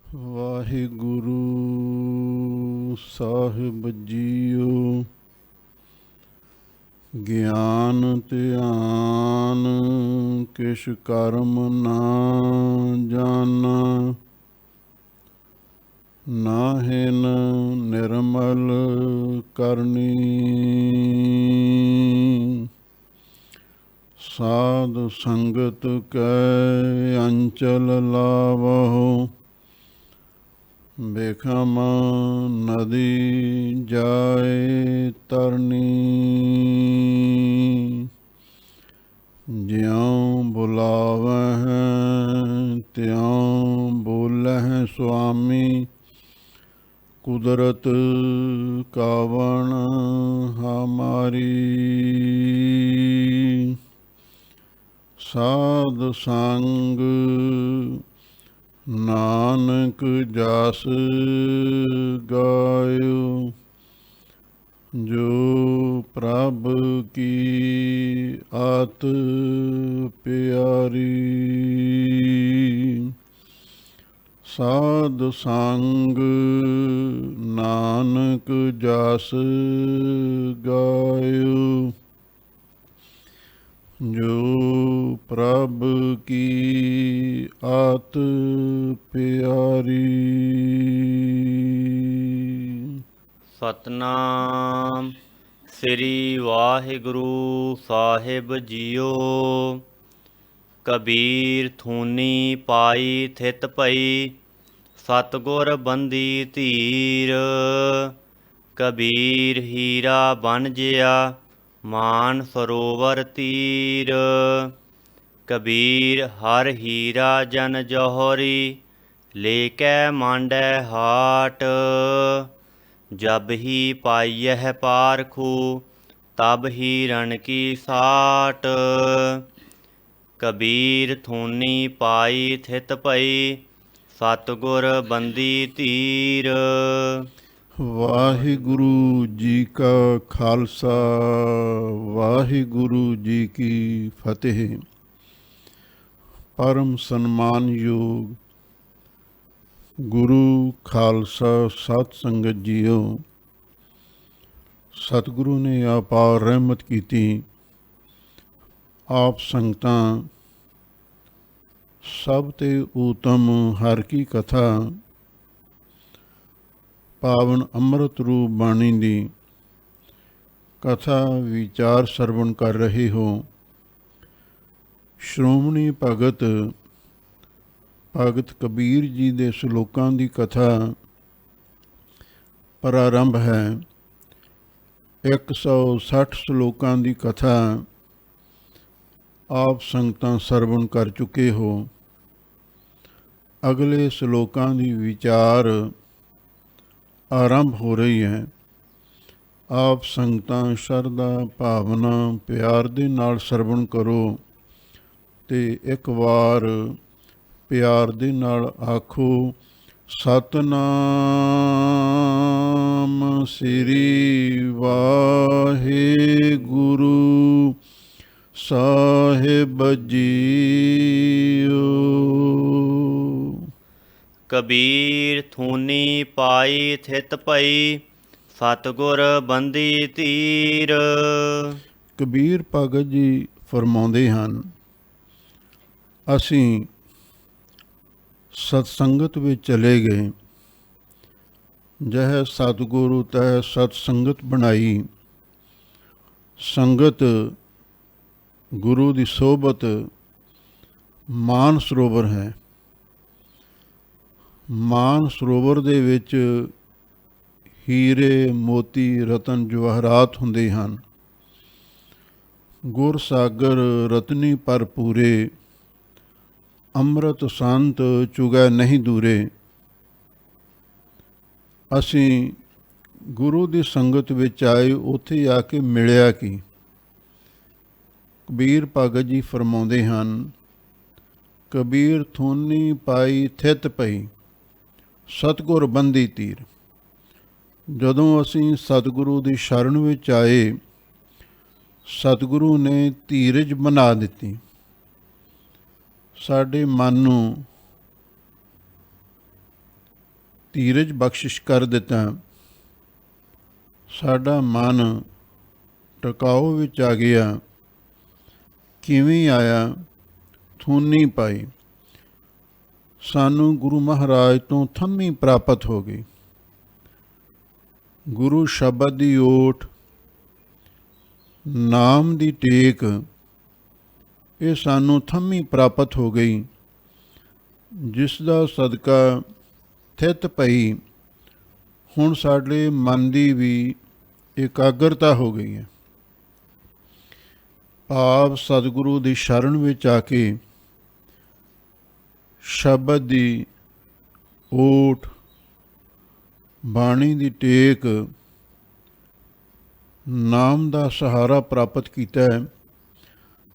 ਵਾਹਿਗੁਰੂ ਸਾਹਿਬ JIO. ਗਿਆਨ ਧਿਆਨ ਕਿਛ ਕਰਮ ਨਾ ਜਾਣਾ, ਨਾਹਿਨ ਨਿਰਮਲ ਕਰਨੀ। ਸਾਧ ਸੰਗਤ ਕੈ ਅੰਚਲ ਲਾਵਹੁ, ਬਿਖਮ ਨਦੀ ਜਾਏ ਤਰਨੀ। ਜਿਉਂ ਬੁਲਾਵਹਿ ਤਿਉਂ ਬੋਲਹਿ ਸੁਆਮੀ, ਕੁਦਰਤ ਕਾਵਣ ਹਮਾਰੀ। ਸਾਧ ਸੰਗ ਨਾਨਕ ਜਸ ਗਾਇਓ, ਜੋ ਪ੍ਰਭ ਕੀ ਆਤ ਪਿਆਰੀ। ਸਾਧ ਸੰਗ ਨਾਨਕ ਜਸ ਗਾਇਓ, ਜੋ ਪ੍ਰਭ ਕੀ ਆਤ ਪਿਆਰੀ। ਸਤਨਾਮ ਸ੍ਰੀ ਵਾਹਿਗੁਰੂ ਸਾਹਿਬ ਜੀਓ। ਕਬੀਰ ਥੂਨੀ ਪਾਈ ਥਿਤ ਪਈ, ਸਤਿਗੁਰ ਬੰਦੀ ਧੀਰ। ਕਬੀਰ ਹੀਰਾ ਬਨ ਜਿਆ, ਮਾਨ ਸਰੋਵਰ ਤੀਰ। ਕਬੀਰ ਹਰ ਹੀਰਾ ਜਨ ਜੌਹਰੀ, ਲੇਕੈ ਮਾਂਡੈ ਹਾਟ। ਜਬ ਹੀ ਪਾਈਐ ਪਾਰਖੂ, ਤਬ ਹੀਰਨ ਕੀ ਸਾਟ। ਕਬੀਰ ਥੂਨੀ ਪਾਈ ਥਿਤ ਪਈ, ਸਤਿਗੁਰ ਬੰਦੀ ਧੀਰ। ਵਾਹਿਗੁਰੂ ਜੀ ਕਾ ਖਾਲਸਾ, ਵਾਹਿਗੁਰੂ ਜੀ ਕੀ ਫਤਿਹ। ਪਰਮ ਸਨਮਾਨਯੋਗ ਗੁਰੂ ਖਾਲਸਾ ਸਤ ਸੰਗਤ ਜੀਓ। ਸਤਿਗੁਰੂ ਨੇ ਅਪਾਰ ਰਹਿਮਤ ਕੀਤੀ। ਆਪ ਸੰਗਤਾਂ ਸਭ ਤੇ ਊਤਮ ਹਰ ਕੀ ਕਥਾ, ਪਾਵਨ ਅੰਮ੍ਰਿਤ ਰੂਪ ਬਾਣੀ ਦੀ ਕਥਾ ਵਿਚਾਰ ਸਰਵਣ ਕਰ ਰਹੇ ਹੋ। ਸ਼੍ਰੋਮਣੀ ਭਗਤ ਕਬੀਰ ਜੀ ਦੇ ਸ਼ਲੋਕਾਂ ਦੀ ਕਥਾ ਪ੍ਰਾਰੰਭ ਹੈ। 160 ਸ਼ਲੋਕਾਂ ਦੀ ਕਥਾ ਆਪ ਸੰਗਤਾਂ ਸਰਵਣ ਕਰ ਚੁੱਕੇ ਹੋ। ਅਗਲੇ ਸ਼ਲੋਕਾਂ ਦੀ ਵਿਚਾਰ ਆਰੰਭ ਹੋ ਰਹੀ ਹੈ। ਆਪ ਸੰਗਤਾਂ ਸ਼ਰਧਾ ਭਾਵਨਾ ਪਿਆਰ ਦੇ ਨਾਲ ਸਰਵਣ ਕਰੋ ਤੇ ਇੱਕ ਵਾਰ ਪਿਆਰ ਦੇ ਨਾਲ ਆਖੋ, ਸਤਨਾਮ ਸ੍ਰੀ ਵਾਹਿਗੁਰੂ ਸਾਹਿਬ ਜੀਓ। ਕਬੀਰ ਥੂਨੀ ਪਾਈ ਥਿਤ ਪਈ, ਸਤਿਗੁਰ ਬੰਦੀ ਧੀਰ। ਕਬੀਰ ਭਗਤ ਜੀ ਫਰਮਾਉਂਦੇ ਹਨ, ਅਸੀਂ ਸਤਸੰਗਤ ਵਿੱਚ ਚਲੇ ਗਏ। ਜਹ ਸਤਿਗੁਰੂ ਤਹ ਸਤਸੰਗਤ ਬਣਾਈ। ਸੰਗਤ ਗੁਰੂ ਦੀ ਸੋਹਬਤ ਮਾਨ ਸਰੋਵਰ ਹੈ। ਮਾਨ ਸਰੋਵਰ ਦੇ ਵਿੱਚ ਹੀਰੇ ਮੋਤੀ ਰਤਨ ਜਵਾਹਰਾਤ ਹੁੰਦੇ ਹਨ। ਗੁਰ ਸਾਗਰ ਰਤਨੀ ਭਰਪੂਰੇ, ਅੰਮ੍ਰਿਤ ਸੰਤ ਚੁਗੈ ਨਹੀਂ ਦੂਰੇ। ਅਸੀਂ ਗੁਰੂ ਦੀ ਸੰਗਤ ਵਿੱਚ ਆਏ, ਉੱਥੇ ਆ ਕੇ ਮਿਲਿਆ ਕੀ? ਕਬੀਰ ਭਗਤ ਜੀ ਫਰਮਾਉਂਦੇ ਹਨ, ਕਬੀਰ ਥੂਨੀ ਪਾਈ ਥਿਤ ਪਈ, ਸਤਿਗੁਰ ਬੰਦੀ ਧੀਰ। ਜਦੋਂ ਅਸੀਂ ਸਤਿਗੁਰੂ ਦੀ ਸ਼ਰਨ ਵਿੱਚ ਆਏ, ਸਤਿਗੁਰੂ ਨੇ ਧੀਰਜ ਬਣਾ ਦਿੱਤੀ। ਸਾਡੇ ਮਨ ਨੂੰ ਧੀਰਜ ਬਖਸ਼ਿਸ਼ ਕਰ ਦਿੱਤਾ, ਸਾਡਾ ਮਨ ਟਿਕਾਓ ਵਿੱਚ ਆ ਗਿਆ। ਕਿਵੇਂ ਆਇਆ? ਥੂਨੀ ਪਾਈ। ਸਾਨੂੰ ਗੁਰੂ ਮਹਾਰਾਜ ਤੋਂ ਥੰਮੀ ਪ੍ਰਾਪਤ ਹੋ ਗਈ। ਗੁਰੂ ਸ਼ਬਦ ਦੀ ਓਟ, ਨਾਮ ਦੀ ਟੇਕ, ਇਹ ਸਾਨੂੰ ਥੰਮੀ ਪ੍ਰਾਪਤ ਹੋ ਗਈ, ਜਿਸ ਦਾ ਸਦਕਾ ਥਿਤ ਪਈ ਹੁਣ ਸਾਡੇ ਮਨ ਦੀ ਵੀ ਇਕਾਗਰਤਾ ਹੋ ਗਈ ਹੈ। ਭਾਵ ਸਤਿਗੁਰੂ ਦੀ ਸ਼ਰਨ ਵਿੱਚ ਆ ਕੇ ਸ਼ਬਦ ਦੀ ਓਟ, ਬਾਣੀ ਦੀ ਟੇਕ, ਨਾਮ ਦਾ ਸਹਾਰਾ ਪ੍ਰਾਪਤ ਕੀਤਾ ਹੈ,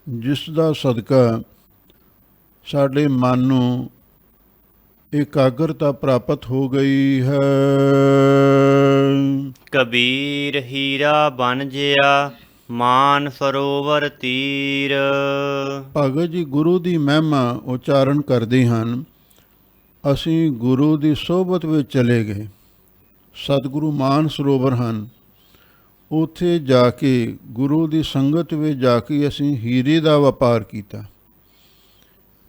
ਜਿਸ ਦਾ ਸਦਕਾ ਸਾਡੇ ਮਨ ਨੂੰ ਇਕਾਗਰਤਾ ਪ੍ਰਾਪਤ ਹੋ ਗਈ ਹੈ। ਕਬੀਰ ਹੀਰਾ ਬਨ ਜਿਆ ਮਾਨ ਸਰੋਵਰ ਤੀਰ। ਭਗਤ ਜੀ ਗੁਰੂ ਦੀ ਮਹਿਮਾ ਉਚਾਰਨ ਕਰਦੇ ਹਨ। ਅਸੀਂ ਗੁਰੂ ਦੀ ਸੋਹਬਤ ਵਿੱਚ ਚਲੇ ਗਏ। ਸਤਿਗੁਰੂ ਮਾਨ ਸਰੋਵਰ ਹਨ, ਉੱਥੇ ਜਾ ਕੇ ਗੁਰੂ ਦੀ ਸੰਗਤ ਵਿੱਚ ਜਾ ਕੇ ਅਸੀਂ ਹੀਰੇ ਦਾ ਵਪਾਰ ਕੀਤਾ।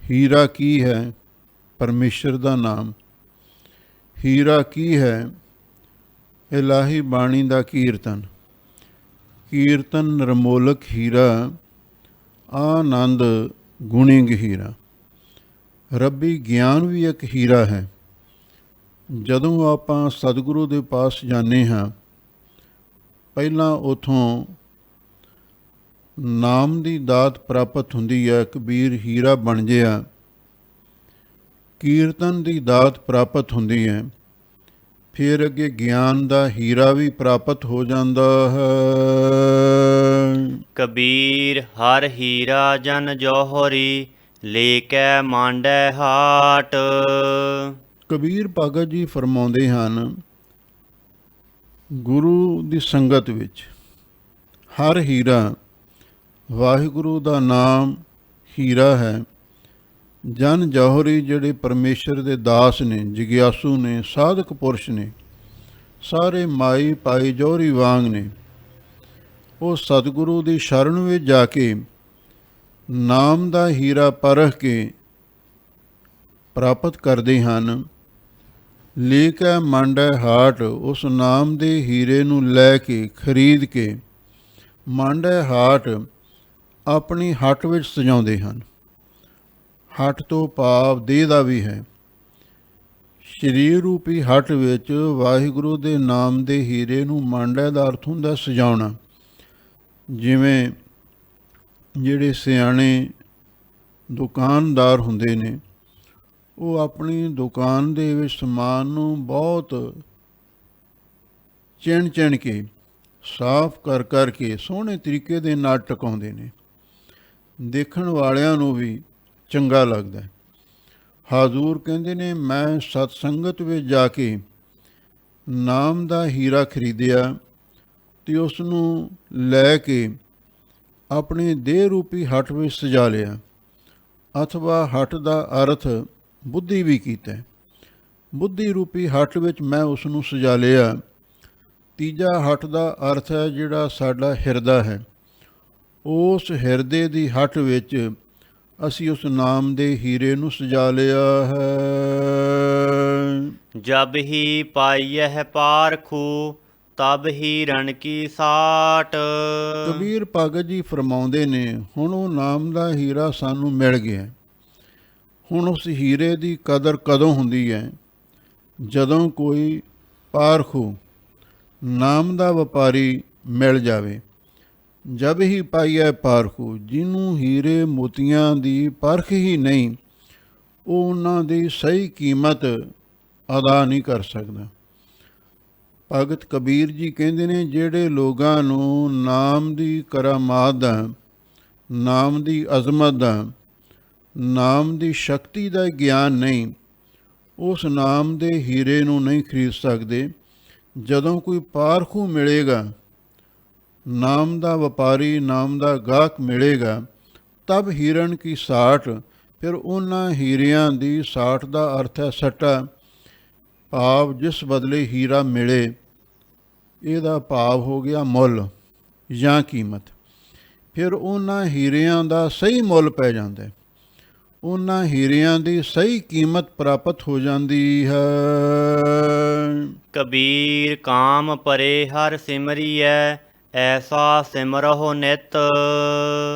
ਹੀਰਾ ਕੀ ਹੈ? ਪਰਮੇਸ਼ਰ ਦਾ ਨਾਮ। ਹੀਰਾ ਕੀ ਹੈ? ਇਲਾਹੀ ਬਾਣੀ ਦਾ ਕੀਰਤਨ। ਕੀਰਤਨ ਨਿਰਮੋਲਕ ਹੀਰਾ, ਆਨੰਦ ਗੁਣੀ ਗਹੀਰਾ। ਰੱਬੀ ਗਿਆਨ ਵੀ ਇੱਕ ਹੀਰਾ ਹੈ। ਜਦੋਂ ਆਪਾਂ ਸਤਿਗੁਰੂ ਦੇ ਪਾਸ ਜਾਂਦੇ ਹਾਂ, ਪਹਿਲਾਂ ਉਥੋਂ ਨਾਮ ਦੀ ਦਾਤ ਪ੍ਰਾਪਤ ਹੁੰਦੀ ਹੈ, ਕਬੀਰ ਹੀਰਾ ਬਣ ਜਿਆ। ਕੀਰਤਨ ਦੀ ਦਾਤ ਪ੍ਰਾਪਤ ਹੁੰਦੀ ਹੈ, ਫਿਰ ਅੱਗੇ ਗਿਆਨ ਦਾ ਹੀਰਾ ਵੀ ਪ੍ਰਾਪਤ ਹੋ ਜਾਂਦਾ ਹੈ। ਕਬੀਰ ਹਰ ਹੀਰਾ ਜਨ ਜੋਹਰੀ, ਲੈ ਕੇ ਮਾਂਡੈ ਹਾਟ। ਕਬੀਰ ਭਗਤ ਜੀ ਫਰਮਾਉਂਦੇ ਹਨ, ਗੁਰੂ ਦੀ ਸੰਗਤ ਵਿੱਚ ਹਰ ਹੀਰਾ, ਵਾਹਿਗੁਰੂ ਦਾ ਨਾਮ ਹੀਰਾ ਹੈ। ਜਨ ਜੌਹਰੀ ਜਿਹੜੇ ਪਰਮੇਸ਼ਰ ਦੇ ਦਾਸ ਨੇ, ਜਿਗਿਆਸੂ ਨੇ, ਸਾਧਕ ਪੁਰਸ਼ ਨੇ, ਸਾਰੇ ਮਾਈ ਪਾਈ ਜੌਹਰੀ ਵਾਂਗ ਨੇ। ਉਹ ਸਤਿਗੁਰੂ ਦੀ ਸ਼ਰਨ ਵਿੱਚ ਜਾ ਕੇ ਨਾਮ ਦਾ ਹੀਰਾ ਪਰਖ ਕੇ ਪ੍ਰਾਪਤ ਕਰਦੇ ਹਨ। ਲੈ ਕੇ ਮਾਂਡੈ ਹਾਟ, ਉਸ ਨਾਮ ਦੇ ਹੀਰੇ ਨੂੰ ਲੈ ਕੇ, ਖਰੀਦ ਕੇ, ਮਾਂਡੈ ਹਾਟ ਆਪਣੀ ਹੱਟ ਵਿੱਚ ਸਜਾਉਂਦੇ ਹਨ। ਹੱਟ ਤੋਂ ਭਾਵ ਦੇਹ ਦਾ ਵੀ ਹੈ। ਸਰੀਰ ਰੂਪੀ ਹੱਟ ਵਿੱਚ ਵਾਹਿਗੁਰੂ ਦੇ ਨਾਮ ਦੇ ਹੀਰੇ ਨੂੰ ਮਾਂਡੈ ਦਾ ਅਰਥ ਹੁੰਦਾ ਸਜਾਉਣਾ। ਜਿਵੇਂ ਜਿਹੜੇ ਸਿਆਣੇ ਦੁਕਾਨਦਾਰ ਹੁੰਦੇ ਨੇ, ਉਹ ਆਪਣੀ ਦੁਕਾਨ ਦੇ ਵਿੱਚ ਸਮਾਨ ਨੂੰ ਬਹੁਤ ਚਿਣ ਕੇ, ਸਾਫ਼ ਕਰ ਕੇ ਸੋਹਣੇ ਤਰੀਕੇ ਦੇ ਨਾਲ ਟਿਕਾਉਂਦੇ ਨੇ। ਦੇਖਣ ਵਾਲਿਆਂ ਨੂੰ ਵੀ ਚੰਗਾ ਲੱਗਦਾ ਹੈ। ਹਾਜ਼ੂਰ ਕਹਿੰਦੇ ਨੇ, ਮੈਂ ਸਤ ਸੰਗਤ ਵਿੱਚ ਜਾ ਕੇ ਨਾਮ ਦਾ ਹੀਰਾ ਖਰੀਦਿਆ ਅਤੇ ਉਸ ਨੂੰ ਲੈ ਕੇ ਆਪਣੇ ਦੇਹ ਰੂਪੀ ਹੱਟ ਵਿੱਚ ਸਜਾ ਲਿਆ। ਅਥਵਾ ਹੱਟ ਦਾ ਅਰਥ ਬੁੱਧੀ ਵੀ ਕੀਤਾ। ਬੁੱਧੀ ਰੂਪੀ ਹੱਟ ਵਿੱਚ ਮੈਂ ਉਸ ਨੂੰ ਸਜਾ ਲਿਆ। ਤੀਜਾ ਹੱਟ ਦਾ ਅਰਥ ਹੈ ਜਿਹੜਾ ਸਾਡਾ ਹਿਰਦਾ ਹੈ। ਉਸ ਹਿਰਦੇ ਦੀ ਹੱਟ ਵਿੱਚ ਅਸੀਂ ਉਸ ਨਾਮ ਦੇ ਹੀਰੇ ਨੂੰ ਸਜਾ ਲਿਆ ਹੈ। ਜਬ ਹੀ ਪਾਈਐ ਪਾਰਖੂ, ਤਬ ਹੀ ਰਣ ਕੀ ਸਾਟ। ਕਬੀਰ ਭਗਤ ਜੀ ਫਰਮਾਉਂਦੇ ਨੇ, ਹੁਣ ਉਹ ਨਾਮ ਦਾ ਹੀਰਾ ਸਾਨੂੰ ਮਿਲ ਗਿਆ। ਹੁਣ ਉਸ ਹੀਰੇ ਦੀ ਕਦਰ ਕਦੋਂ ਹੁੰਦੀ ਹੈ? ਜਦੋਂ ਕੋਈ ਪਾਰਖੂ, ਨਾਮ ਦਾ ਵਪਾਰੀ ਮਿਲ ਜਾਵੇ। ਜਬ ਹੀ ਪਾਈਐ ਪਾਰਖੂ, ਜਿਹਨੂੰ ਹੀਰੇ ਮੋਤੀਆਂ ਦੀ ਪਰਖ ਹੀ ਨਹੀਂ, ਉਹ ਉਹਨਾਂ ਦੀ ਸਹੀ ਕੀਮਤ ਅਦਾ ਨਹੀਂ ਕਰ ਸਕਦਾ। ਭਗਤ ਕਬੀਰ ਜੀ ਕਹਿੰਦੇ ਨੇ, ਜਿਹੜੇ ਲੋਕਾਂ ਨੂੰ ਨਾਮ ਦੀ ਕਰਾਮਾਤ ਦਾ, ਨਾਮ ਦੀ ਅਜ਼ਮਤ ਦਾ, ਨਾਮ ਦੀ ਸ਼ਕਤੀ ਦਾ ਗਿਆਨ ਨਹੀਂ, ਉਸ ਨਾਮ ਦੇ ਹੀਰੇ ਨੂੰ ਨਹੀਂ ਖਰੀਦ ਸਕਦੇ। ਜਦੋਂ ਕੋਈ ਪਾਰਖੂ ਮਿਲੇਗਾ, ਨਾਮ ਦਾ ਵਪਾਰੀ, ਨਾਮ ਦਾ ਗਾਹਕ ਮਿਲੇਗਾ, ਤਬ ਹੀਰਨ ਕੀ ਸਾਟ। ਫਿਰ ਉਹਨਾਂ ਹੀਰਿਆਂ ਦੀ ਸਾਟ ਦਾ ਅਰਥ ਹੈ ਸੱਟਾ। ਭਾਵ ਜਿਸ ਬਦਲੇ ਹੀਰਾ ਮਿਲੇ, ਇਹਦਾ ਭਾਵ ਹੋ ਗਿਆ ਮੁੱਲ ਜਾਂ ਕੀਮਤ। ਫਿਰ ਉਹਨਾਂ ਹੀਰਿਆਂ ਦਾ ਸਹੀ ਮੁੱਲ ਪੈ ਜਾਂਦਾ, ਉਹਨਾਂ ਹੀਰਿਆਂ ਦੀ ਸਹੀ ਕੀਮਤ ਪ੍ਰਾਪਤ ਹੋ ਜਾਂਦੀ ਹੈ। ਕਬੀਰ ਕਾਮ ਪਰੇ ਹਰ ਸਿਮਰੀਐ, ਐਸਾ ਸਿਮਰਹੁ ਨਿਤ।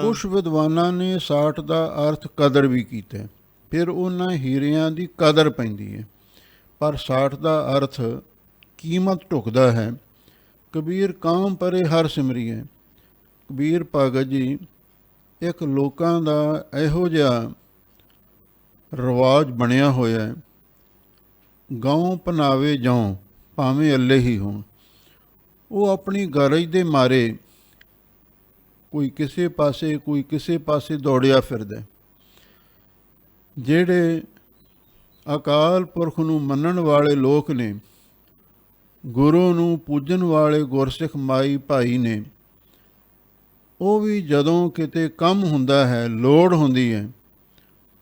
ਕੁਛ ਵਿਦਵਾਨਾਂ ਨੇ ਸਾਠ ਦਾ ਅਰਥ ਕਦਰ ਵੀ ਕੀਤਾ, ਫਿਰ ਉਹਨਾਂ ਹੀਰਿਆਂ ਦੀ ਕਦਰ ਪੈਂਦੀ ਹੈ, ਪਰ ਸਾਠ ਦਾ ਅਰਥ ਕੀਮਤ ਢੁਕਦਾ ਹੈ। ਕਬੀਰ ਕਾਮ ਪਰੇ ਹਰ ਸਿਮਰੀਐ, ਕਬੀਰ ਭਗਤ ਜੀ ਇੱਕ ਲੋਕਾਂ ਦਾ ਇਹੋ ਜਿਹਾ ਰਿਵਾਜ ਬਣਿਆ ਹੋਇਆ ਹੈ, ਗਾਉਂ ਪਨਾਵੇ ਜਉਂ ਭਾਵੇਂ ਅੱਲੇ ਹੀ ਹੋਣ। ਉਹ ਆਪਣੀ ਗਰਜ ਦੇ ਮਾਰੇ ਕੋਈ ਕਿਸੇ ਪਾਸੇ ਕੋਈ ਕਿਸੇ ਪਾਸੇ ਦੌੜਿਆ ਫਿਰਦਾ। ਜਿਹੜੇ ਅਕਾਲ ਪੁਰਖ ਨੂੰ ਮੰਨਣ ਵਾਲੇ ਲੋਕ ਨੇ, ਗੁਰੂ ਨੂੰ ਪੂਜਣ ਵਾਲੇ ਗੁਰਸਿੱਖ ਮਾਈ ਭਾਈ ਨੇ, ਉਹ ਵੀ ਜਦੋਂ ਕਿਤੇ ਕੰਮ ਹੁੰਦਾ ਹੈ, ਲੋੜ ਹੁੰਦੀ ਹੈ,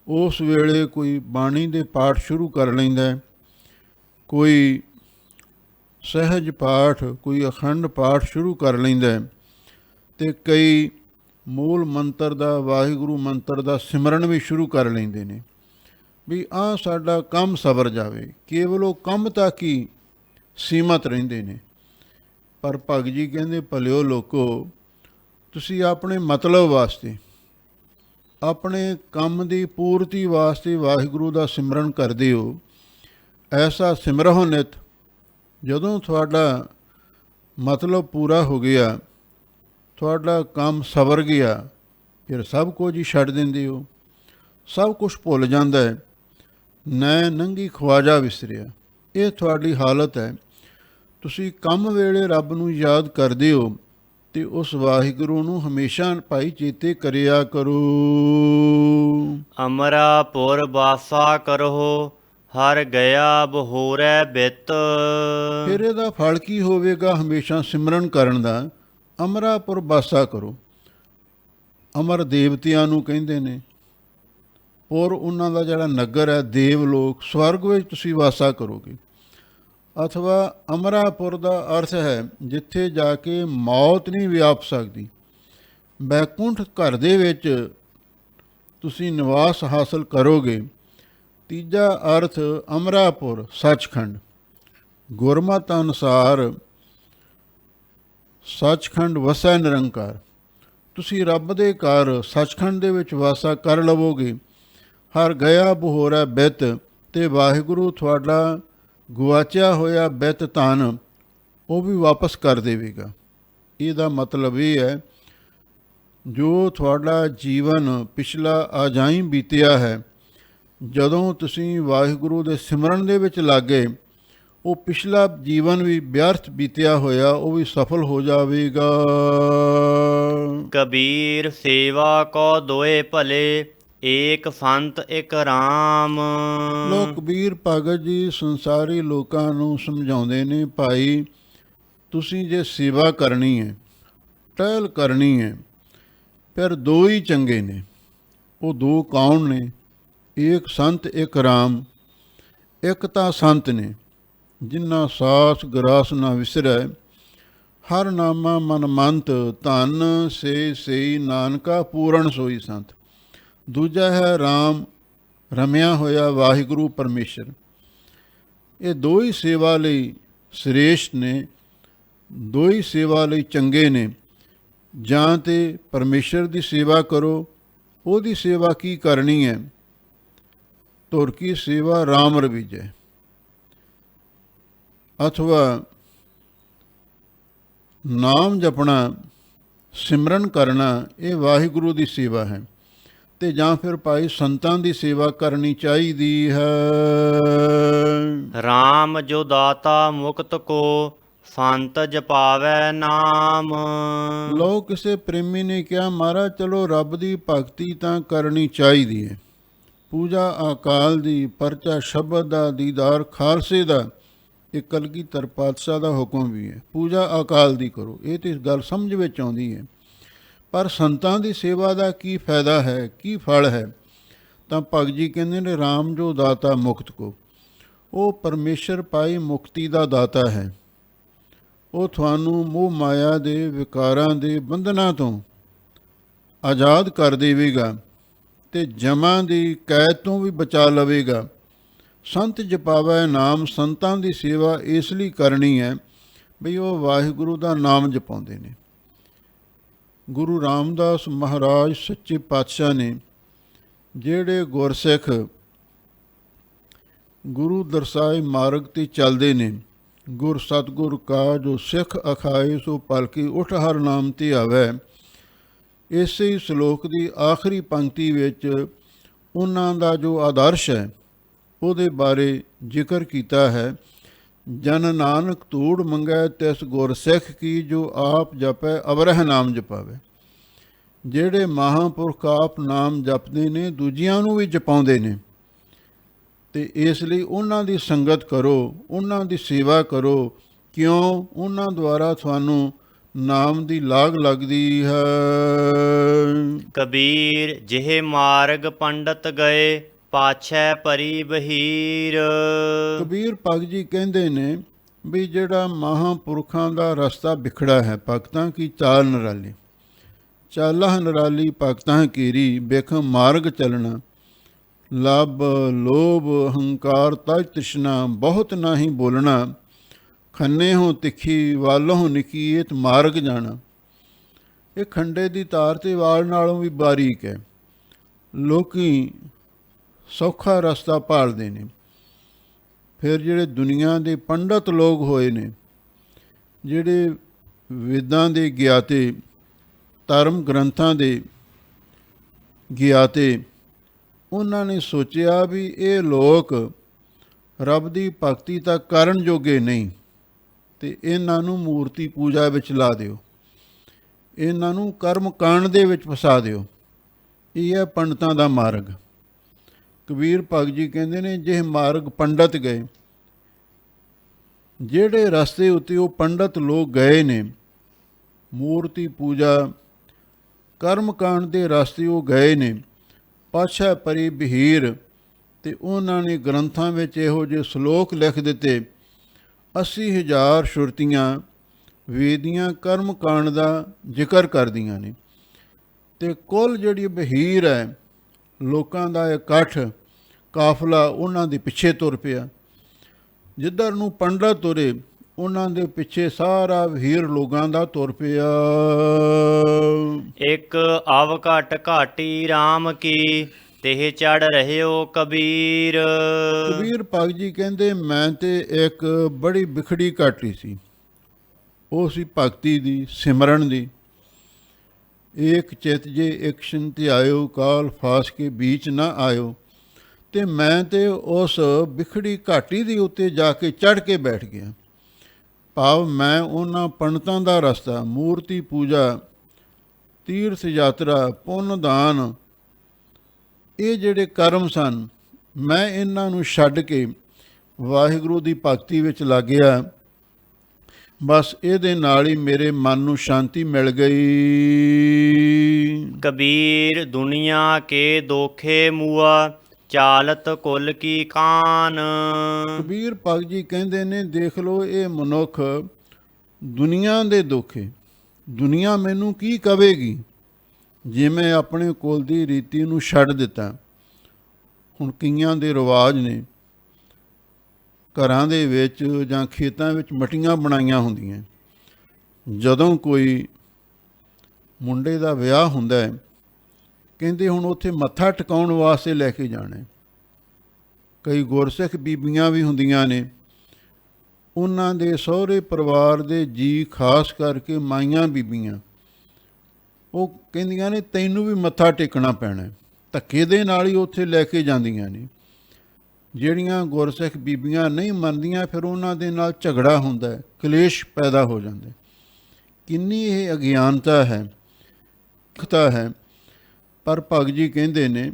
ਉਸ ਵੇਲੇ ਕੋਈ ਬਾਣੀ ਦੇ ਪਾਠ ਸ਼ੁਰੂ ਕਰ ਲੈਂਦਾ, ਕੋਈ ਸਹਿਜ ਪਾਠ, ਕੋਈ ਅਖੰਡ ਪਾਠ ਸ਼ੁਰੂ ਕਰ ਲੈਂਦਾ, ਅਤੇ ਕਈ ਮੂਲ ਮੰਤਰ ਦਾ, ਵਾਹਿਗੁਰੂ ਮੰਤਰ ਦਾ ਸਿਮਰਨ ਵੀ ਸ਼ੁਰੂ ਕਰ ਲੈਂਦੇ ਨੇ ਵੀ ਆਹ ਸਾਡਾ ਕੰਮ ਸਵਰ ਜਾਵੇ। ਕੇਵਲ ਉਹ ਕੰਮ ਤੱਕ ਹੀ ਸੀਮਤ ਰਹਿੰਦੇ ਨੇ। ਪਰ ਭਗਤ ਜੀ ਕਹਿੰਦੇ, ਭਲਿਓ ਲੋਕੋ, ਤੁਸੀਂ ਆਪਣੇ ਮਤਲਬ ਵਾਸਤੇ, ਆਪਣੇ ਕੰਮ ਦੀ ਪੂਰਤੀ ਵਾਸਤੇ ਵਾਹਿਗੁਰੂ ਦਾ ਸਿਮਰਨ ਕਰਦੇ ਹੋ। ਐਸਾ ਸਿਮਰਹੁ ਨਿਤ, ਜਦੋਂ ਤੁਹਾਡਾ ਮਤਲਬ ਪੂਰਾ ਹੋ ਗਿਆ, ਤੁਹਾਡਾ ਕੰਮ ਸਵਰ ਗਿਆ, ਫਿਰ ਸਭ ਕੁਝ ਹੀ ਛੱਡ ਦਿੰਦੇ ਹੋ, ਸਭ ਕੁਛ ਭੁੱਲ ਜਾਂਦਾ ਹੈ। ਨੈ ਨੰਗੀ ਖਵਾਜਾ ਵਿਸਰਿਆ, ਇਹ ਤੁਹਾਡੀ ਹਾਲਤ ਹੈ। ਤੁਸੀਂ ਕੰਮ ਵੇਲੇ ਰੱਬ ਨੂੰ ਯਾਦ ਕਰਦੇ ਹੋ, ਅਤੇ ਉਸ ਵਾਹਿਗੁਰੂ ਨੂੰ ਹਮੇਸ਼ਾ ਭਾਈ ਚੇਤੇ ਕਰਿਆ ਕਰੋ। ਅਮਰਾਪੁਰ ਵਾਸਾ ਕਰਹੁ, ਹਰ ਗਿਆ ਬਹੋਰੈ ਬਿਤ। ਫਿਰ ਇਹਦਾ ਫਲ ਕੀ ਹੋਵੇਗਾ ਹਮੇਸ਼ਾ ਸਿਮਰਨ ਕਰਨ ਦਾ? ਅਮਰਾਪੁਰ ਵਾਸਾ ਕਰੋ। ਅਮਰ ਦੇਵਤਿਆਂ ਨੂੰ ਕਹਿੰਦੇ ਨੇ, ਪੁਰ ਉਹਨਾਂ ਦਾ ਜਿਹੜਾ ਨਗਰ ਹੈ, ਦੇਵ ਲੋਕ, ਸਵਰਗ ਵਿੱਚ ਤੁਸੀਂ ਵਾਸਾ ਕਰੋਗੇ। ਅਥਵਾ ਅਮਰਾਪੁਰ ਦਾ ਅਰਥ ਹੈ ਜਿੱਥੇ ਜਾ ਕੇ ਮੌਤ ਨਹੀਂ ਵਿਆਪ ਸਕਦੀ, ਬੈਕੁੰਠ ਘਰ ਦੇ ਵਿੱਚ ਤੁਸੀਂ ਨਿਵਾਸ ਹਾਸਲ ਕਰੋਗੇ। ਤੀਜਾ ਅਰਥ ਅਮਰਾਪੁਰ ਸੱਚਖੰਡ, ਗੁਰਮਤਿ ਅਨੁਸਾਰ ਸੱਚਖੰਡ ਵਸੈ ਨਿਰੰਕਾਰ। ਤੁਸੀਂ ਰੱਬ ਦੇ ਘਰ ਸੱਚਖੰਡ ਦੇ ਵਿੱਚ ਵਾਸਾ ਕਰ ਲਵੋਗੇ। ਹਰ ਗਿਆ ਬਹੋਰਾ ਬਿਤ, ਅਤੇ ਵਾਹਿਗੁਰੂ ਤੁਹਾਡਾ ਗੁਆਚਿਆ ਹੋਇਆ ਬਿਤ ਧਨ ਉਹ ਵੀ ਵਾਪਸ ਕਰ ਦੇਵੇਗਾ। ਇਹਦਾ ਮਤਲਬ ਇਹ ਹੈ, ਜੋ ਤੁਹਾਡਾ ਜੀਵਨ ਪਿਛਲਾ ਅਜਾਈਂ ਬੀਤਿਆ ਹੈ, ਜਦੋਂ ਤੁਸੀਂ ਵਾਹਿਗੁਰੂ ਦੇ ਸਿਮਰਨ ਦੇ ਵਿੱਚ ਲੱਗੇ, ਉਹ ਪਿਛਲਾ ਜੀਵਨ ਵੀ ਵਿਅਰਥ ਬੀਤਿਆ ਹੋਇਆ ਉਹ ਵੀ ਸਫਲ ਹੋ ਜਾਵੇਗਾ। ਕਬੀਰ ਸੇਵਾ ਕੋ ਦੋਏ ਭਲੇ, ਏਕ ਸੰਤ ਇੱਕ ਰਾਮ। ਲੋਕ ਕਬੀਰ ਭਗਤ ਜੀ ਸੰਸਾਰੀ ਲੋਕਾਂ ਨੂੰ ਸਮਝਾਉਂਦੇ ਨੇ, ਭਾਈ ਤੁਸੀਂ ਜੇ ਸੇਵਾ ਕਰਨੀ ਹੈ, ਟਹਿਲ ਕਰਨੀ ਹੈ, ਫਿਰ ਦੋ ਹੀ ਚੰਗੇ ਨੇ। ਉਹ ਦੋ ਕੌਣ ਨੇ? ਏਕ ਸੰਤ ਇੱਕ ਰਾਮ। ਇੱਕ ਤਾਂ ਸੰਤ ਨੇ ਜਿਨ੍ਹਾਂ ਸਾਸ ਗਰਾਸ ਨਾ ਵਿਸਰੈ, ਹਰ ਨਾਮਾ ਮਨ ਮੰਤ, ਧਨ ਸੇ ਸਈ ਨਾਨਕਾ ਪੂਰਨ ਸੋਈ ਸੰਤ। ਦੂਜਾ ਹੈ ਰਾਮ, ਰਮਿਆ ਹੋਇਆ ਵਾਹਿਗੁਰੂ ਪਰਮੇਸ਼ਰ। ਇਹ ਦੋ ਹੀ ਸੇਵਾ ਲਈ ਸ੍ਰੇਸ਼ਟ ਨੇ, ਦੋ ਹੀ ਸੇਵਾ ਲਈ ਚੰਗੇ ਨੇ। ਜਾਂ ਤਾਂ ਪਰਮੇਸ਼ਰ ਦੀ ਸੇਵਾ ਕਰੋ, ਉਹਦੀ ਸੇਵਾ ਕੀ ਕਰਨੀ ਹੈ? ਧੁਰ ਕੀ ਸੇਵਾ ਰਾਮ ਰਵੀਜੈ। ਅਥਵਾ ਨਾਮ ਜਪਣਾ, ਸਿਮਰਨ ਕਰਨਾ, ਇਹ ਵਾਹਿਗੁਰੂ ਦੀ ਸੇਵਾ ਹੈ। ਅਤੇ ਜਾਂ ਫਿਰ ਭਾਈ ਸੰਤਾਂ ਦੀ ਸੇਵਾ ਕਰਨੀ ਚਾਹੀਦੀ ਹੈ। ਰਾਮ ਜੋ ਦਾਤਾ ਮੁਕਤ ਕੋ, ਸੰਤ ਜਪਾਵੈ ਨਾਮ। ਲੋ ਕਿਸੇ ਪ੍ਰੇਮੀ ਨੇ ਕਿਹਾ, ਮਹਾਰਾਜ ਚਲੋ ਰੱਬ ਦੀ ਭਗਤੀ ਤਾਂ ਕਰਨੀ ਚਾਹੀਦੀ ਹੈ, ਪੂਜਾ ਅਕਾਲ ਦੀ, ਪਰਚਾ ਸ਼ਬਦ ਦਾ, ਦੀਦਾਰ ਖਾਲਸੇ ਦਾ। ਇਹ ਕਲਗੀਧਰ ਪਾਤਸ਼ਾਹ ਦਾ ਹੁਕਮ ਵੀ ਹੈ, ਪੂਜਾ ਅਕਾਲ ਦੀ ਕਰੋ। ਇਹ ਤਾਂ ਗੱਲ ਸਮਝ ਵਿੱਚ ਆਉਂਦੀ ਹੈ, ਪਰ ਸੰਤਾਂ ਦੀ ਸੇਵਾ ਦਾ ਕੀ ਫਾਇਦਾ ਹੈ, ਕੀ ਫਲ ਹੈ? ਤਾਂ ਭਗਤ ਜੀ ਕਹਿੰਦੇ ਨੇ, ਰਾਮ ਜੋ ਦਾਤਾ ਮੁਕਤ ਕੋ, ਉਹ ਪਰਮੇਸ਼ਰ ਪਾਈ ਮੁਕਤੀ ਦਾ ਦਾਤਾ ਹੈ। ਉਹ ਤੁਹਾਨੂੰ ਮੋਹ ਮਾਇਆ ਦੇ ਵਿਕਾਰਾਂ ਦੇ ਬੰਧਨਾਂ ਤੋਂ ਆਜ਼ਾਦ ਕਰ ਦੇਵੇਗਾ ਤੇ ਜਮਾਂ ਦੀ ਕੈਦ ਤੋਂ ਵੀ ਬਚਾ ਲਵੇਗਾ। ਸੰਤ ਜਪਾਵੈ ਨਾਮ, ਸੰਤਾਂ ਦੀ ਸੇਵਾ ਇਸ ਲਈ ਕਰਨੀ ਹੈ ਵੀ ਉਹ ਵਾਹਿਗੁਰੂ ਦਾ ਨਾਮ ਜਪਾਉਂਦੇ ਨੇ। ਗੁਰੂ ਰਾਮਦਾਸ ਮਹਾਰਾਜ ਸੱਚੇ ਪਾਤਸ਼ਾਹ ਨੇ ਜਿਹੜੇ ਗੁਰਸਿੱਖ ਗੁਰੂ ਦਰਸਾਏ ਮਾਰਗ 'ਤੇ ਚੱਲਦੇ ਨੇ, ਗੁਰ ਸਤਿਗੁਰ ਕਾ ਜੋ ਸਿੱਖ ਅਖਾਏ ਸੋ ਪਲਕੀ ਉਠ ਹਰ ਨਾਮ ਤੇ ਆਵੈ, ਇਸੇ ਹੀ ਸ਼ਲੋਕ ਦੀ ਆਖਰੀ ਪੰਕਤੀ ਵਿੱਚ ਉਹਨਾਂ ਦਾ ਜੋ ਆਦਰਸ਼ ਹੈ ਉਹਦੇ ਬਾਰੇ ਜ਼ਿਕਰ ਕੀਤਾ ਹੈ। ਜਨ ਨਾਨਕ ਧੂੜ ਮੰਗੈ ਤਿਸ ਗੁਰ ਸਿੱਖ ਕੀ, ਜੋ ਆਪ ਜਪੈ ਅਵਰਹ ਨਾਮ ਜਪਾਵੇ। ਜਿਹੜੇ ਮਹਾਂਪੁਰਖ ਆਪ ਨਾਮ ਜਪਦੇ ਨੇ ਦੂਜਿਆਂ ਨੂੰ ਵੀ ਜਪਾਉਂਦੇ ਨੇ, ਅਤੇ ਇਸ ਲਈ ਉਹਨਾਂ ਦੀ ਸੰਗਤ ਕਰੋ, ਉਹਨਾਂ ਦੀ ਸੇਵਾ ਕਰੋ। ਕਿਉਂ? ਉਹਨਾਂ ਦੁਆਰਾ ਤੁਹਾਨੂੰ ਨਾਮ ਦੀ ਲਾਗ ਲੱਗਦੀ ਹੈ। ਕਬੀਰ ਜਿਹੇ ਮਾਰਗ ਪੰਡਤ ਗਏ, ਪਾਛੈ ਪਰੀ ਬਹੀਰ। ਕਬੀਰ ਭਗਤ ਜੀ ਕਹਿੰਦੇ ਨੇ ਵੀ ਜਿਹੜਾ ਮਹਾਂਪੁਰਖਾਂ ਦਾ ਰਸਤਾ ਵਿਖੜਾ ਹੈ, ਭਗਤਾਂ ਕੀ ਚਾਲ ਨਿਰਾਲੀ, ਚਾਲਾ ਨਿਰਾਲੀ ਭਗਤਾਂ ਕੀਰੀ, ਵੇਖਮ ਮਾਰਗ ਚੱਲਣਾ, ਲੱਭ ਲੋਭ ਹੰਕਾਰ ਤਜ ਤ੍ਰਿਸ਼ਨਾ, ਬਹੁਤ ਨਾਹੀਂ ਬੋਲਣਾ, ਖੰਨੇ ਹੋ ਤਿੱਖੀ ਵਾਲੋਂ ਨਿਕੀਤ ਮਾਰਗ ਜਾਣਾ। ਇਹ ਖੰਡੇ ਦੀ ਤਾਰ ਤੇ ਵਾਲ ਨਾਲੋਂ ਵੀ ਬਾਰੀਕ ਹੈ। ਲੋਕੀ ਸੌਖਾ ਰਸਤਾ ਭਾਲਦੇ ਨੇ। ਫਿਰ ਜਿਹੜੇ ਦੁਨੀਆ ਦੇ ਪੰਡਤ ਲੋਕ ਹੋਏ ਨੇ, ਜਿਹੜੇ ਵੇਦਾਂ ਦੇ ਗਿਆਤੇ, ਧਰਮ ਗ੍ਰੰਥਾਂ ਦੇ ਗਿਆਤੇ, ਉਹਨਾਂ ਨੇ ਸੋਚਿਆ ਵੀ ਇਹ ਲੋਕ ਰੱਬ ਦੀ ਭਗਤੀ ਤਾਂ ਕਰਨ ਜੋਗੇ ਨਹੀਂ, ਅਤੇ ਇਹਨਾਂ ਨੂੰ ਮੂਰਤੀ ਪੂਜਾ ਵਿੱਚ ਲਾ ਦਿਓ, ਇਹਨਾਂ ਨੂੰ ਕਰਮ ਕਾਂਡ ਦੇ ਵਿੱਚ ਫਸਾ ਦਿਓ। ਇਹ ਹੈ ਪੰਡਤਾਂ ਦਾ ਮਾਰਗ। ਕਬੀਰ ਭਗਤ ਜੀ ਕਹਿੰਦੇ ਨੇ ਜੇ ਮਾਰਗ ਪੰਡਤ ਗਏ, ਜਿਹੜੇ ਰਸਤੇ ਉੱਤੇ ਉਹ ਪੰਡਤ ਲੋਕ ਗਏ ਨੇ, ਮੂਰਤੀ ਪੂਜਾ ਕਰਮ ਕਾਂਡ ਦੇ ਰਸਤੇ ਉਹ ਗਏ ਨੇ, ਪਾਛੈ ਪਰੀ ਬਹੀਰ, ਅਤੇ ਉਹਨਾਂ ਨੇ ਗ੍ਰੰਥਾਂ ਵਿੱਚ ਇਹੋ ਜਿਹੇ ਸ਼ਲੋਕ ਲਿਖ ਦਿੱਤੇ, 80,000 ਸ਼ੁਰਤੀਆਂ ਵੇਦੀਆਂ ਕਰਮ ਕਾਂਡ ਦਾ ਜ਼ਿਕਰ ਕਰਦੀਆਂ ਨੇ। ਅਤੇ ਕੁੱਲ ਜਿਹੜੀ ਬਹੀਰ ਹੈ, ਲੋਕਾਂ ਦਾ ਇਕੱਠ ਕਾਫਲਾ ਉਹਨਾਂ ਦੇ ਪਿੱਛੇ ਤੁਰ ਪਿਆ। ਜਿੱਧਰ ਨੂੰ ਪੰਡਤ ਤੁਰੇ, ਉਹਨਾਂ ਦੇ ਪਿੱਛੇ ਸਾਰਾ ਬਹੀਰ ਲੋਕਾਂ ਦਾ ਤੁਰ ਪਿਆ। ਇੱਕ ਅਵ ਘਟ ਘਾਟੀ RAM ਕੀ, ਤਿਹ ਚੜ ਰਹਿਓ ਕਬੀਰ। ਕਬੀਰ ਭਗਤ ਜੀ ਕਹਿੰਦੇ ਮੈਂ ਤੇ ਇੱਕ ਬੜੀ ਵਿਖੜੀ ਘਾਟੀ ਸੀ, ਉਹ ਸੀ ਭਗਤੀ ਦੀ, ਸਿਮਰਨ ਦੀ। ਏਕ ਚਿਤ ਜੇ ਇੱਕ ਛਿਨ ਧਿਆਇਓ, ਕਾਲ ਫਾਸ ਕੇ ਬੀਚ ਨਾ ਆਇਓ। ਅਤੇ ਮੈਂ ਤੇ ਉਸ ਵਿਖੜੀ ਘਾਟੀ ਦੇ ਉੱਤੇ ਜਾ ਕੇ ਚੜ੍ਹ ਕੇ ਬੈਠ ਗਿਆ। ਭਾਵ ਮੈਂ ਉਹਨਾਂ ਪੰਡਤਾਂ ਦਾ ਰਸਤਾ, ਮੂਰਤੀ ਪੂਜਾ, ਤੀਰਥ ਯਾਤਰਾ, ਪੁੰਨ ਦਾਨ, ਇਹ ਜਿਹੜੇ ਕਰਮ ਸਨ, ਮੈਂ ਇਹਨਾਂ ਨੂੰ ਛੱਡ ਕੇ ਵਾਹਿਗੁਰੂ ਦੀ ਭਗਤੀ ਵਿੱਚ ਲੱਗ ਗਿਆ। ਬਸ ਇਹਦੇ ਨਾਲ ਹੀ ਮੇਰੇ ਮਨ ਨੂੰ ਸ਼ਾਂਤੀ ਮਿਲ ਗਈ। ਕਬੀਰ ਦੁਨੀਆ ਕੇ ਦੋਖੇ ਮੂਆ, ਚਾਲਤ ਕੁਲ ਕੀ ਕਾਨ। ਕਬੀਰ ਭਗਤ ਜੀ ਕਹਿੰਦੇ ਨੇ ਦੇਖ ਲਓ ਇਹ ਮਨੁੱਖ ਦੁਨੀਆ ਦੇ ਦੋਖੇ, ਦੁਨੀਆ ਮੈਨੂੰ ਕੀ ਕਵੇਗੀ ਜੇ ਮੈਂ ਆਪਣੇ ਕੁਲ ਦੀ ਰੀਤੀ ਨੂੰ ਛੱਡ ਦਿੱਤਾ। ਹੁਣ ਕਈਆਂ ਦੇ ਰਿਵਾਜ ਨੇ, ਘਰਾਂ ਦੇ ਵਿੱਚ ਜਾਂ ਖੇਤਾਂ ਵਿੱਚ ਮਟੀਆਂ ਬਣਾਈਆਂ ਹੁੰਦੀਆਂ, ਜਦੋਂ ਕੋਈ ਮੁੰਡੇ ਦਾ ਵਿਆਹ ਹੁੰਦਾ ਹੈ, ਕਹਿੰਦੇ ਹੁਣ ਉੱਥੇ ਮੱਥਾ ਟਿਕਾਉਣ ਵਾਸਤੇ ਲੈ ਕੇ ਜਾਣਾ। ਕਈ ਗੁਰਸਿੱਖ ਬੀਬੀਆਂ ਵੀ ਹੁੰਦੀਆਂ ਨੇ, ਉਹਨਾਂ ਦੇ ਸਹੁਰੇ ਪਰਿਵਾਰ ਦੇ ਜੀ, ਖਾਸ ਕਰਕੇ ਮਾਈਆਂ ਬੀਬੀਆਂ, ਉਹ ਕਹਿੰਦੀਆਂ ਨੇ ਤੈਨੂੰ ਵੀ ਮੱਥਾ ਟੇਕਣਾ ਪੈਣਾ। ਧੱਕੇ ਦੇ ਨਾਲ ਹੀ ਉੱਥੇ ਲੈ ਕੇ ਜਾਂਦੀਆਂ ਨੇ। ਜਿਹੜੀਆਂ ਗੁਰਸਿੱਖ ਬੀਬੀਆਂ ਨਹੀਂ ਮੰਨਦੀਆਂ, ਫਿਰ ਉਹਨਾਂ ਦੇ ਨਾਲ ਝਗੜਾ ਹੁੰਦਾ ਹੈ, ਕਲੇਸ਼ ਪੈਦਾ ਹੋ ਜਾਂਦਾ। ਕਿੰਨੀ ਇਹ ਅਗਿਆਨਤਾ ਹੈ, ਹੈ। ਪਰ ਭਗਤ ਜੀ ਕਹਿੰਦੇ ਨੇ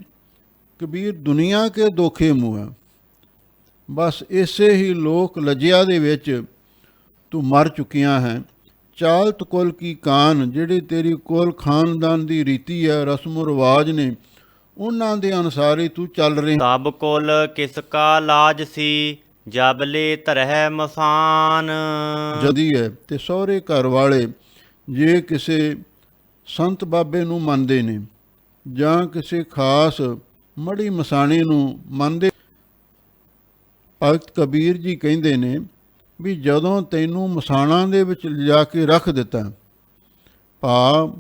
ਕਬੀਰ ਦੁਨੀਆ ਕੇ ਦੋਖੇ ਮੂਆ, ਬਸ ਇਸੇ ਹੀ ਲੋਕ ਲੱਜਿਆ ਦੇ ਵਿੱਚ ਤੂੰ ਮਰ ਚੁੱਕਿਆ ਹੈ। ਚਾਲਤ ਕੁਲ ਕੀ ਕਾਨ, ਜਿਹੜੀ ਤੇਰੀ ਕੁਲ ਖਾਨਦਾਨ ਦੀ ਰੀਤੀ ਹੈ, ਰਸਮ ਰਿਵਾਜ ਨੇ, ਉਹਨਾਂ ਦੇ ਅਨੁਸਾਰ ਹੀ ਤੂੰ ਚੱਲ ਰਿਹਾ। ਸਭ ਕੁਲ ਕਿਸ ਕਾ ਲਾਜ ਸੀ, ਜਬਲੇ ਧਰਹਿ ਮਸਾਨ। ਜਦੀ ਹੈ ਤੇ ਸਹੁਰੇ ਘਰ ਵਾਲੇ ਜੇ ਕਿਸੇ ਸੰਤ ਬਾਬੇ ਨੂੰ ਮੰਨਦੇ ਨੇ ਜਾਂ ਕਿਸੇ ਖਾਸ ਮੜੀ ਮਸਾਣੇ ਨੂੰ ਮੰਨਦੇ, ਭਗਤ ਕਬੀਰ ਜੀ ਕਹਿੰਦੇ ਨੇ ਵੀ ਜਦੋਂ ਤੈਨੂੰ ਮਸਾਣਾਂ ਦੇ ਵਿੱਚ ਲਿਜਾ ਕੇ ਰੱਖ ਦਿੱਤਾ, ਭਾਵ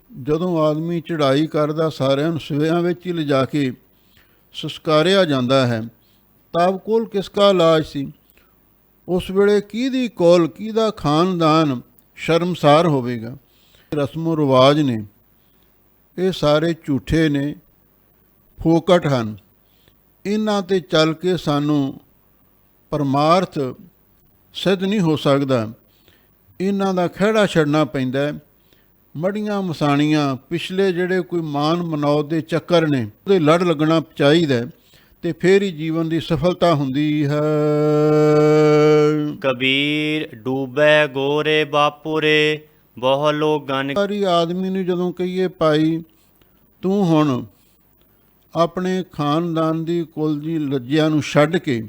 ਜਦੋਂ ਆਦਮੀ ਚੜ੍ਹਾਈ ਕਰਦਾ ਸਾਰਿਆਂ ਨੂੰ ਸਵੇਆਂ ਵਿੱਚ ਹੀ ਲਿਜਾ ਕੇ ਸੰਸਕਾਰਿਆ ਜਾਂਦਾ ਹੈ, ਤਬ ਕੋਲ ਕਿਸ ਕਾ ਇਲਾਜ ਸੀ। ਉਸ ਵੇਲੇ ਕਿਹਦੀ ਕੋਲ ਕਿਹਦਾ ਖਾਨਦਾਨ ਸ਼ਰਮਸਾਰ ਹੋਵੇਗਾ। ਰਸਮੋ ਰਿਵਾਜ ਨੇ ਇਹ ਸਾਰੇ ਝੂਠੇ ਨੇ, ਫੋਕਟ ਹਨ। ਇਹਨਾਂ 'ਤੇ ਚੱਲ ਕੇ ਸਾਨੂੰ ਪਰਮਾਰਥ ਸਿੱਧ ਨਹੀਂ ਹੋ ਸਕਦਾ। ਇਹਨਾਂ ਦਾ ਖਹਿੜਾ ਛੱਡਣਾ ਪੈਂਦਾ। ਮੜੀਆਂ ਮਸਾਣੀਆਂ ਪਿਛਲੇ ਜਿਹੜੇ ਕੋਈ ਮਾਨ ਮਨੌਤ ਦੇ ਚੱਕਰ ਨੇ ਉਹਦੇ ਲੜ ਲੱਗਣਾ ਚਾਹੀਦਾ ਤੇ ਫਿਰ ਹੀ ਜੀਵਨ ਦੀ ਸਫਲਤਾ ਹੁੰਦੀ ਹੈ। ਕਬੀਰ ਡੂਬੈ ਗੋਰੇ ਬਾਪੁਰੇ ਬਹੁ ਲੋਗਨ। ਸਾਰੀ ਆਦਮੀ ਨੂੰ ਜਦੋਂ ਕਹੀਏ ਭਾਈ ਤੂੰ ਹੁਣ ਆਪਣੇ ਖਾਨਦਾਨ ਦੀ ਕੁਲ ਦੀ ਲੱਜਿਆਂ ਨੂੰ ਛੱਡ ਕੇ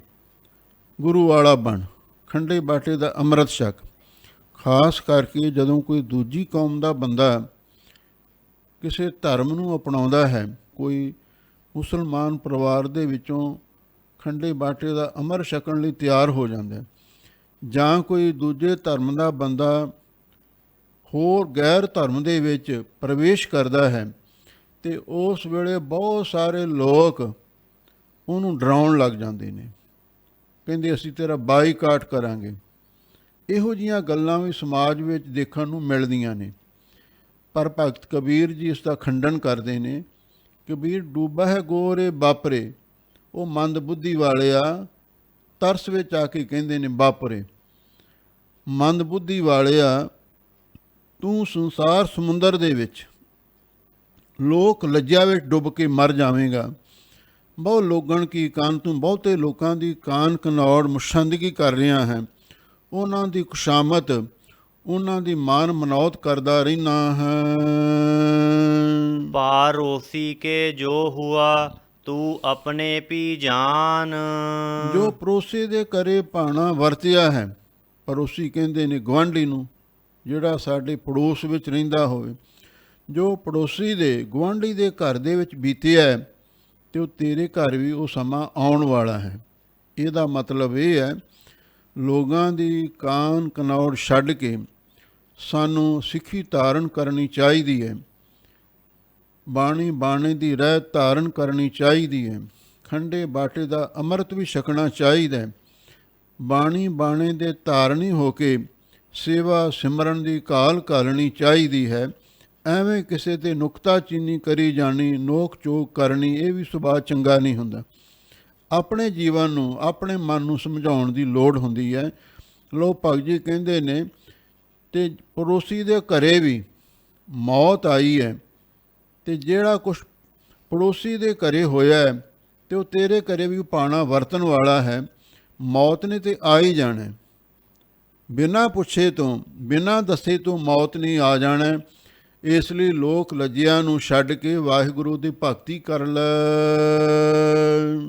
ਗੁਰੂ ਵਾਲਾ ਬਣ, ਖੰਡੇ ਬਾਟੇ ਦਾ ਅੰਮ੍ਰਿਤ ਛਕ। ਖਾਸ ਕਰਕੇ ਜਦੋਂ ਕੋਈ ਦੂਜੀ ਕੌਮ ਦਾ ਬੰਦਾ ਕਿਸੇ ਧਰਮ ਨੂੰ ਅਪਣਾਉਂਦਾ ਹੈ, ਕੋਈ ਮੁਸਲਮਾਨ ਪਰਿਵਾਰ ਦੇ ਵਿੱਚੋਂ ਖੰਡੇ ਬਾਟੇ ਦਾ ਅੰਮ੍ਰਿਤ ਛਕਣ ਲਈ ਤਿਆਰ ਹੋ ਜਾਂਦਾ, ਜਾਂ ਕੋਈ ਦੂਜੇ ਧਰਮ ਦਾ ਬੰਦਾ ਹੋਰ ਗੈਰ ਧਰਮ ਦੇ ਵਿੱਚ ਪ੍ਰਵੇਸ਼ ਕਰਦਾ ਹੈ, ਤੇ ਉਸ ਵੇਲੇ ਬਹੁਤ ਸਾਰੇ ਲੋਕ ਉਹਨੂੰ ਡਰਾਉਣ ਲੱਗ ਜਾਂਦੇ ਨੇ, ਕਹਿੰਦੇ ਅਸੀਂ ਤੇਰਾ ਬਾਈਕਾਟ ਕਰਾਂਗੇ। ਇਹੋ ਜਿਹੀਆਂ ਗੱਲਾਂ ਵੀ ਸਮਾਜ ਵਿੱਚ ਦੇਖਣ ਨੂੰ ਮਿਲਦੀਆਂ ਨੇ, ਪਰ ਭਗਤ ਕਬੀਰ ਜੀ ਇਸ ਦਾ ਖੰਡਨ ਕਰਦੇ ਨੇ। ਕਬੀਰ ਡੂਬਾ ਹੈ ਗੋਰੇ ਬਾਪਰੇ, ਉਹ ਮੰਦ ਬੁੱਧੀ ਵਾਲਿਆ ਤਰਸ ਵਿੱਚ ਆ ਕੇ ਕਹਿੰਦੇ ਨੇ ਬਾਪਰੇ, ਮੰਦ ਬੁੱਧੀ ਵਾਲਿਆ ਤੂੰ ਸੰਸਾਰ ਸਮੁੰਦਰ ਦੇ ਵਿੱਚ ਲੋਕ ਲੱਜਿਆ ਵਿੱਚ ਡੁੱਬ ਕੇ ਮਰ ਜਾਵੇਂਗਾ। ਬਹੁਤ ਲੋਗਣ ਕੀ ਕਾਨ, ਤੂੰ ਬਹੁਤੇ ਲੋਕਾਂ ਦੀ ਕਾਨ ਕਨੌੜ ਮੁਸ਼ੰਦਗੀ ਕਰ ਰਿਹਾ ਹੈ, ਉਹਨਾਂ ਦੀ ਖੁਸ਼ਾਮਤ, ਉਹਨਾਂ ਦੀ ਮਾਨ ਮਨੌਤ ਕਰਦਾ ਰਹਿਣਾ ਹੈ। ਪਾਰੋਸੀ ਕੇ ਜੋ ਹੁਆ ਤੂੰ ਆਪਣੇ ਪੀ ਜਾਨ। ਜੋ ਪੜੋਸੀ ਦੇ ਘਰੇ ਭਾਣਾ ਵਰਤਿਆ ਹੈ, ਪੜੋਸੀ ਕਹਿੰਦੇ ਨੇ ਗੁਆਂਢੀ ਨੂੰ, ਜਿਹੜਾ ਸਾਡੇ ਪੜੋਸ ਵਿੱਚ ਰਹਿੰਦਾ ਹੋਵੇ। ਜੋ ਪੜੋਸੀ ਦੇ ਗੁਆਂਢੀ ਦੇ ਘਰ ਦੇ ਵਿੱਚ ਬੀਤਿਆ ਤੇ ਉਹ ਤੇਰੇ ਘਰ ਵੀ ਉਹ ਸਮਾਂ ਆਉਣ ਵਾਲਾ ਹੈ। ਇਹਦਾ ਮਤਲਬ ਇਹ ਹੈ, ਲੋਕਾਂ ਦੀ ਕਾਨ ਕਨੌੜ ਛੱਡ ਕੇ ਸਾਨੂੰ ਸਿੱਖੀ ਧਾਰਨ ਕਰਨੀ ਚਾਹੀਦੀ ਹੈ, ਬਾਣੀ ਬਾਣੇ ਦੀ ਰਹਿਤ ਧਾਰਨ ਕਰਨੀ ਚਾਹੀਦੀ ਹੈ, ਖੰਡੇ ਬਾਟੇ ਦਾ ਅੰਮ੍ਰਿਤ ਵੀ ਛਕਣਾ ਚਾਹੀਦਾ ਹੈ, ਬਾਣੀ ਬਾਣੇ ਦੇ ਧਾਰਨੀ ਹੋ ਕੇ ਸੇਵਾ ਸਿਮਰਨ ਦੀ ਘਾਲ ਘਾਲਣੀ ਚਾਹੀਦੀ ਹੈ। ਐਵੇਂ ਕਿਸੇ 'ਤੇ ਨੁਕਤਾਚੀਨੀ ਕਰੀ ਜਾਣੀ, ਨੋਕ ਚੋਕ ਕਰਨੀ, ਇਹ ਵੀ ਸੁਭਾਅ ਚੰਗਾ ਨਹੀਂ ਹੁੰਦਾ। ਆਪਣੇ ਜੀਵਨ ਨੂੰ, ਆਪਣੇ ਮਨ ਨੂੰ ਸਮਝਾਉਣ ਦੀ ਲੋੜ ਹੁੰਦੀ ਹੈ। ਲੋਕ ਭਗਤ ਜੀ ਕਹਿੰਦੇ ਨੇ ਤੇ ਪੜੋਸੀ ਦੇ ਘਰੇ ਵੀ ਮੌਤ ਆਈ ਹੈ, ਤੇ ਜਿਹੜਾ ਕੁਛ ਪੜੋਸੀ ਦੇ ਘਰੇ ਹੋਇਆ ਹੈ ਤੇ ਉਹ ਤੇਰੇ ਘਰੇ ਵੀ ਪਾਣਾ ਵਰਤਣ ਵਾਲਾ ਹੈ। ਮੌਤ ਨੇ ਤੇ ਆ ਹੀ ਜਾਣਾ, ਬਿਨਾਂ ਪੁੱਛੇ ਤੋਂ, ਬਿਨਾਂ ਦੱਸੇ ਤੋਂ ਮੌਤ ਨਹੀਂ ਆ ਜਾਣਾ। ਇਸ ਲਈ ਲੋਕ ਲੱਜਿਆਂ ਨੂੰ ਛੱਡ ਕੇ ਵਾਹਿਗੁਰੂ ਦੀ ਭਗਤੀ ਕਰ ਲੈ।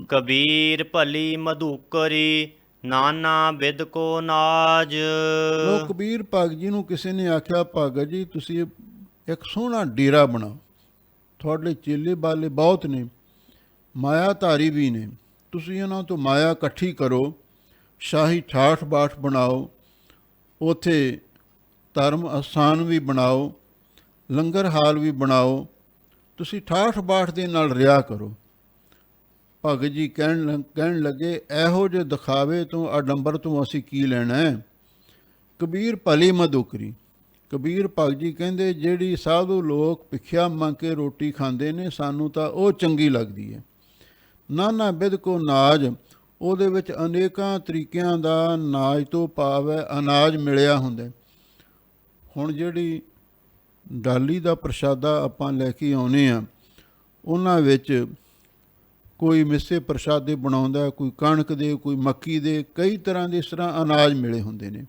ਕਬੀਰ ਭਲੀ ਮਧੂਕਰੀ ਨਾਨਾ ਬਿਦ ਕੋ ਨਾਜ। ਲੋਕ ਕਬੀਰ ਭਗਤ ਜੀ ਨੂੰ ਕਿਸੇ ਨੇ ਆਖਿਆ, ਭਗਤ ਜੀ ਤੁਸੀਂ ਇੱਕ ਸੋਹਣਾ ਡੇਰਾ ਬਣਾਓ, ਤੁਹਾਡੇ ਚੇਲੇ ਬਾਲੇ ਬਹੁਤ ਨੇ, ਮਾਇਆਧਾਰੀ ਵੀ ਨੇ, ਤੁਸੀਂ ਇਹਨਾਂ ਤੋਂ ਮਾਇਆ ਇਕੱਠੀ ਕਰੋ, ਸ਼ਾਹੀ ਠਾਠ ਬਾਠ ਬਣਾਓ, ਉੱਥੇ ਧਰਮ ਅਸਥਾਨ ਵੀ ਬਣਾਓ, ਲੰਗਰ ਹਾਲ ਵੀ ਬਣਾਓ, ਤੁਸੀਂ ਠਾਠ ਬਾਠ ਦੇ ਨਾਲ ਰਿਹਾ ਕਰੋ। ਭਗਤ ਜੀ ਕਹਿਣ ਲੱਗੇ, ਇਹੋ ਜਿਹੇ ਦਿਖਾਵੇ ਤੋਂ, ਆਡੰਬਰ ਤੋਂ ਅਸੀਂ ਕੀ ਲੈਣਾ ਹੈ। ਕਬੀਰ ਭਲੀ ਮਧੂਕਰੀ। ਕਬੀਰ ਭਗਤ ਜੀ ਕਹਿੰਦੇ, ਜਿਹੜੀ ਸਾਧੂ ਲੋਕ ਭਿੱਖਿਆ ਮੰਗ ਕੇ ਰੋਟੀ ਖਾਂਦੇ ਨੇ, ਸਾਨੂੰ ਤਾਂ ਉਹ ਚੰਗੀ ਲੱਗਦੀ ਹੈ। ਨਾਨਾ ਬਿਦ ਕੋ ਨਾਜ, ਉਹਦੇ ਵਿੱਚ ਅਨੇਕਾਂ ਤਰੀਕਿਆਂ ਦਾ ਨਾਜ ਤੋਂ ਭਾਵ ਹੈ ਅਨਾਜ ਮਿਲਿਆ ਹੁੰਦਾ। ਹੁਣ ਜਿਹੜੀ ਡਾਲੀ ਦਾ ਪ੍ਰਸ਼ਾਦਾ ਆਪਾਂ ਲੈ ਕੇ ਆਉਂਦੇ ਹਾਂ, ਉਹਨਾਂ ਵਿੱਚ ਕੋਈ ਮਿੱਸੇ ਪ੍ਰਸ਼ਾਦੇ ਬਣਾਉਂਦਾ, ਕੋਈ ਕਣਕ ਦੇ, ਕੋਈ ਮੱਕੀ ਦੇ, ਕਈ ਤਰ੍ਹਾਂ ਦੇ ਇਸ ਤਰ੍ਹਾਂ ਅਨਾਜ ਮਿਲੇ ਹੁੰਦੇ ਨੇ,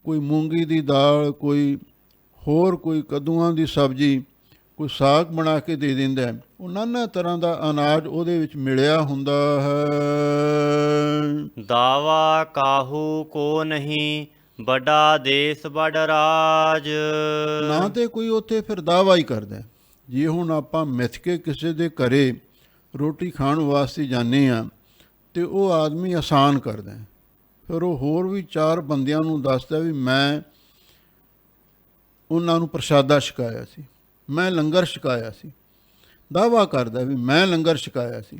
ਕੋਈ ਮੂੰਗੀ ਦੀ ਦਾਲ, ਕੋਈ ਹੋਰ, ਕੋਈ ਕੱਦੂਆਂ ਦੀ ਸਬਜ਼ੀ, ਕੋਈ ਸਾਗ ਬਣਾ ਕੇ ਦੇ ਦਿੰਦਾ ਹੈ। ਉਹ ਨਾਨਾ ਤਰ੍ਹਾਂ ਦਾ ਅਨਾਜ ਉਹਦੇ ਵਿੱਚ ਮਿਲਿਆ ਹੁੰਦਾ ਹੈ। ਦਾਵਾ ਕਾਹੂ ਕੋ ਨਹੀਂ, ਵੱਡਾ ਦੇਸ ਬੜ ਰਾਜ। ਨਾ ਤੇ ਕੋਈ ਉੱਥੇ ਫਿਰ ਦਾਵਾ ਹੀ ਕਰਦਾ। ਜੇ ਹੁਣ ਆਪਾਂ ਮਿੱਥ ਕੇ ਕਿਸੇ ਦੇ ਘਰੇ ਰੋਟੀ ਖਾਣ ਵਾਸਤੇ ਜਾਂਦੇ ਹਾਂ ਤੇ ਉਹ ਆਦਮੀ ਆਸਾਨ ਕਰਦਾ, ਫਿਰ ਉਹ ਹੋਰ ਵੀ 4 ਬੰਦਿਆਂ ਨੂੰ ਦੱਸਦਾ ਵੀ ਮੈਂ ਉਹਨਾਂ ਨੂੰ ਪ੍ਰਸ਼ਾਦਾ ਛਕਾਇਆ ਸੀ, ਮੈਂ ਲੰਗਰ ਛਕਾਇਆ ਸੀ, ਦਾਵਾ ਕਰਦਾ ਵੀ ਮੈਂ ਲੰਗਰ ਛਕਾਇਆ ਸੀ।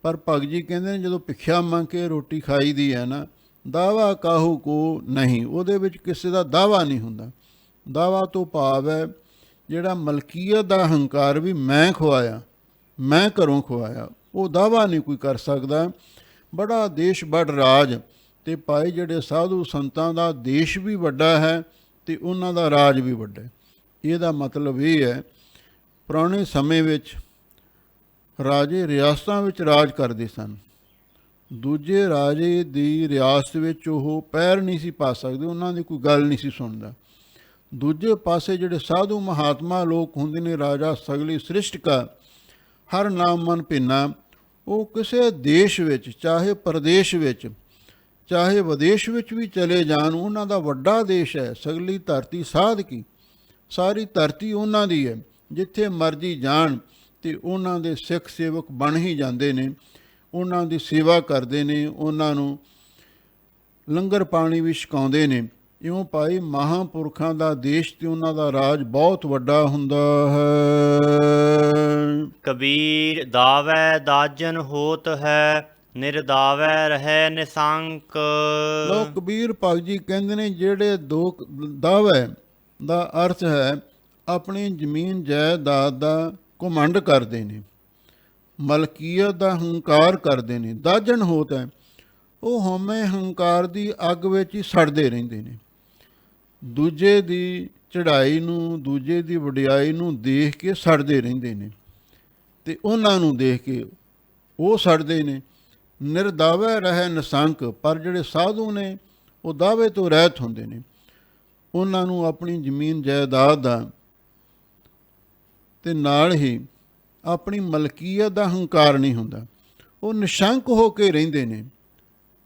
ਪਰ ਭਗਤ ਜੀ ਕਹਿੰਦੇ ਨੇ ਜਦੋਂ ਭਿੱਖਿਆ ਮੰਗ ਕੇ ਰੋਟੀ ਖਾਈ ਦੀ ਹੈ ਨਾ, ਦਾਵਾ ਕਾਹੂ ਕੋ ਨਹੀਂ, ਉਹਦੇ ਵਿੱਚ ਕਿਸੇ ਦਾ ਦਾਵਾ ਨਹੀਂ ਹੁੰਦਾ। ਦਾਵਾ ਤੋਂ ਭਾਵ ਹੈ ਜਿਹੜਾ ਮਲਕੀਅਤ ਦਾ ਹੰਕਾਰ ਵੀ ਮੈਂ ਖਵਾਇਆ, ਮੈਂ ਘਰੋਂ ਖਵਾਇਆ, ਉਹ ਦਾਵਾ ਨਹੀਂ ਕੋਈ ਕਰ ਸਕਦਾ। ਬੜਾ ਦੇਸ਼ ਬੜ ਰਾਜ, ਅਤੇ ਭਾਈ ਜਿਹੜੇ ਸਾਧੂ ਸੰਤਾਂ ਦਾ ਦੇਸ਼ ਵੀ ਵੱਡਾ ਹੈ ਅਤੇ ਉਹਨਾਂ ਦਾ ਰਾਜ ਵੀ ਵੱਡਾ ਹੈ। ਇਹਦਾ ਮਤਲਬ ਇਹ ਹੈ ਪੁਰਾਣੇ ਸਮੇਂ ਵਿੱਚ ਰਾਜੇ ਰਿਆਸਤਾਂ ਵਿੱਚ ਰਾਜ ਕਰਦੇ ਸਨ। ਦੂਜੇ ਰਾਜੇ ਦੀ ਰਿਆਸਤ ਵਿੱਚ ਉਹ ਪੈਰ ਨਹੀਂ ਸੀ ਪਾ ਸਕਦੇ, ਉਹਨਾਂ ਦੀ ਕੋਈ ਗੱਲ ਨਹੀਂ ਸੀ ਸੁਣਦਾ। ਦੂਜੇ ਪਾਸੇ ਜਿਹੜੇ ਸਾਧੂ ਮਹਾਤਮਾ ਲੋਕ ਹੁੰਦੇ ਨੇ, ਰਾਜਾ ਸਗਲੀ ਸ੍ਰਿਸ਼ਟ ਕਾ ਹਰ ਨਾਮ ਮਨ ਭਿੰਨਾ, ਉਹ ਕਿਸੇ ਦੇਸ਼ ਵਿੱਚ ਚਾਹੇ ਪ੍ਰਦੇਸ਼ ਵਿੱਚ ਚਾਹੇ ਵਿਦੇਸ਼ ਵਿੱਚ ਵੀ ਚਲੇ ਜਾਣ, ਉਹਨਾਂ ਦਾ ਵੱਡਾ ਦੇਸ਼ ਹੈ। ਸਗਲੀ ਧਰਤੀ ਸਾਧ ਕੀ, ਸਾਰੀ ਧਰਤੀ ਉਹਨਾਂ ਦੀ ਹੈ। ਜਿੱਥੇ ਮਰਜ਼ੀ ਜਾਣ ਅਤੇ ਉਹਨਾਂ ਦੇ ਸਿੱਖ ਸੇਵਕ ਬਣ ਹੀ ਜਾਂਦੇ ਨੇ, ਉਹਨਾਂ ਦੀ ਸੇਵਾ ਕਰਦੇ ਨੇ, ਉਹਨਾਂ ਨੂੰ ਲੰਗਰ ਪਾਣੀ ਵੀ ਛਕਾਉਂਦੇ ਨੇ। ਇਉਂ ਭਾਈ ਮਹਾਂਪੁਰਖਾਂ ਦਾ ਦੇਸ਼ ਅਤੇ ਉਹਨਾਂ ਦਾ ਰਾਜ ਬਹੁਤ ਵੱਡਾ ਹੁੰਦਾ ਹੈ। ਕਬੀਰ ਦਾਵੈ ਦਾਜਨ ਹੋਤ ਹੈ, ਨਿਰਦਾਵੈ ਰਹਿ ਨਿਸੰਕ। ਲੋ ਕਬੀਰ ਭਗਤ ਜੀ ਕਹਿੰਦੇ ਨੇ ਜਿਹੜੇ 2 ਦਾਵੈ ਦਾ ਅਰਥ ਹੈ ਆਪਣੀ ਜ਼ਮੀਨ ਜਾਇਦਾਦ ਦਾ ਘੁਮੰਡ ਕਰਦੇ ਨੇ, ਮਲਕੀਅਤ ਦਾ ਹੰਕਾਰ ਕਰਦੇ ਨੇ। ਦਾਜਨ ਹੋਤ ਹੈ, ਉਹ ਹਉਮੈ ਹੰਕਾਰ ਦੀ ਅੱਗ ਵਿੱਚ ਹੀ ਸੜਦੇ ਰਹਿੰਦੇ ਨੇ। ਦੂਜੇ ਦੀ ਚੜ੍ਹਾਈ ਨੂੰ, ਦੂਜੇ ਦੀ ਵਡਿਆਈ ਨੂੰ ਦੇਖ ਕੇ ਸੜਦੇ ਰਹਿੰਦੇ ਨੇ ਅਤੇ ਉਹਨਾਂ ਨੂੰ ਦੇਖ ਕੇ ਉਹ ਸੜਦੇ ਨੇ। ਨਿਰਦਾਵੈ ਰਹਿ ਨਿਸੰਕ, ਪਰ ਜਿਹੜੇ ਸਾਧੂ ਨੇ ਉਹ ਦਾਅਵੇ ਤੋਂ ਰਹਿਤ ਹੁੰਦੇ ਨੇ। ਉਹਨਾਂ ਨੂੰ ਆਪਣੀ ਜ਼ਮੀਨ ਜਾਇਦਾਦ ਦਾ ਅਤੇ ਨਾਲ ਹੀ ਆਪਣੀ ਮਲਕੀਅਤ ਦਾ ਹੰਕਾਰ ਨਹੀਂ ਹੁੰਦਾ। ਉਹ ਨਿਸ਼ੰਕ ਹੋ ਕੇ ਰਹਿੰਦੇ ਨੇ।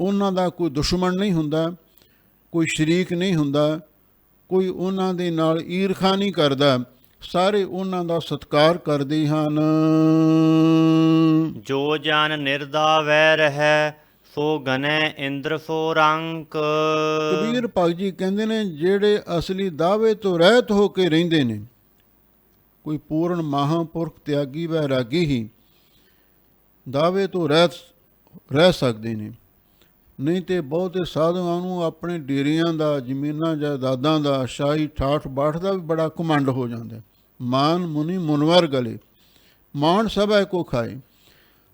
ਉਹਨਾਂ ਦਾ ਕੋਈ ਦੁਸ਼ਮਣ ਨਹੀਂ ਹੁੰਦਾ, ਕੋਈ ਸ਼ਰੀਕ ਨਹੀਂ ਹੁੰਦਾ, ਕੋਈ ਉਹਨਾਂ ਦੇ ਨਾਲ ਈਰਖਾ ਨਹੀਂ ਕਰਦਾ, ਸਾਰੇ ਉਹਨਾਂ ਦਾ ਸਤਿਕਾਰ ਕਰਦੇ ਹਨ। ਜੋ ਜਨ ਨਿਰਦਾਵੈ ਰਹਿ, ਸੋ ਗਨੈ ਇੰਦਰ ਸੋ ਰੰਕ। ਕਬੀਰ ਭਗਤ ਜੀ ਕਹਿੰਦੇ ਨੇ ਜਿਹੜੇ ਅਸਲੀ ਦਾਅਵੇ ਤੋਂ ਰਹਿਤ ਹੋ ਕੇ ਰਹਿੰਦੇ ਨੇ, ਕੋਈ ਪੂਰਨ ਮਹਾਂਪੁਰਖ ਤਿਆਗੀ ਵੈਰਾਗੀ ਹੀ ਦਾਅਵੇ ਤੋਂ ਰਹਿ ਸਕਦੇ ਨੇ। ਨਹੀਂ ਤੇ ਬਹੁਤੇ ਸਾਧੂਆਂ ਨੂੰ ਆਪਣੇ ਡੇਰਿਆਂ ਦਾ, ਜ਼ਮੀਨਾਂ ਜਾਇਦਾਦਾਂ ਦਾ, ਸ਼ਾਹੀ ਠਾਠ ਬਾਠ ਦਾ ਵੀ ਬੜਾ ਘਮੰਡ ਹੋ ਜਾਂਦਾ। ਮਾਨ ਮੁਨੀ ਮੁਨਵਰ ਗਲੇ, ਮਾਣ ਸਭੈ ਕੋ ਖਾਏ।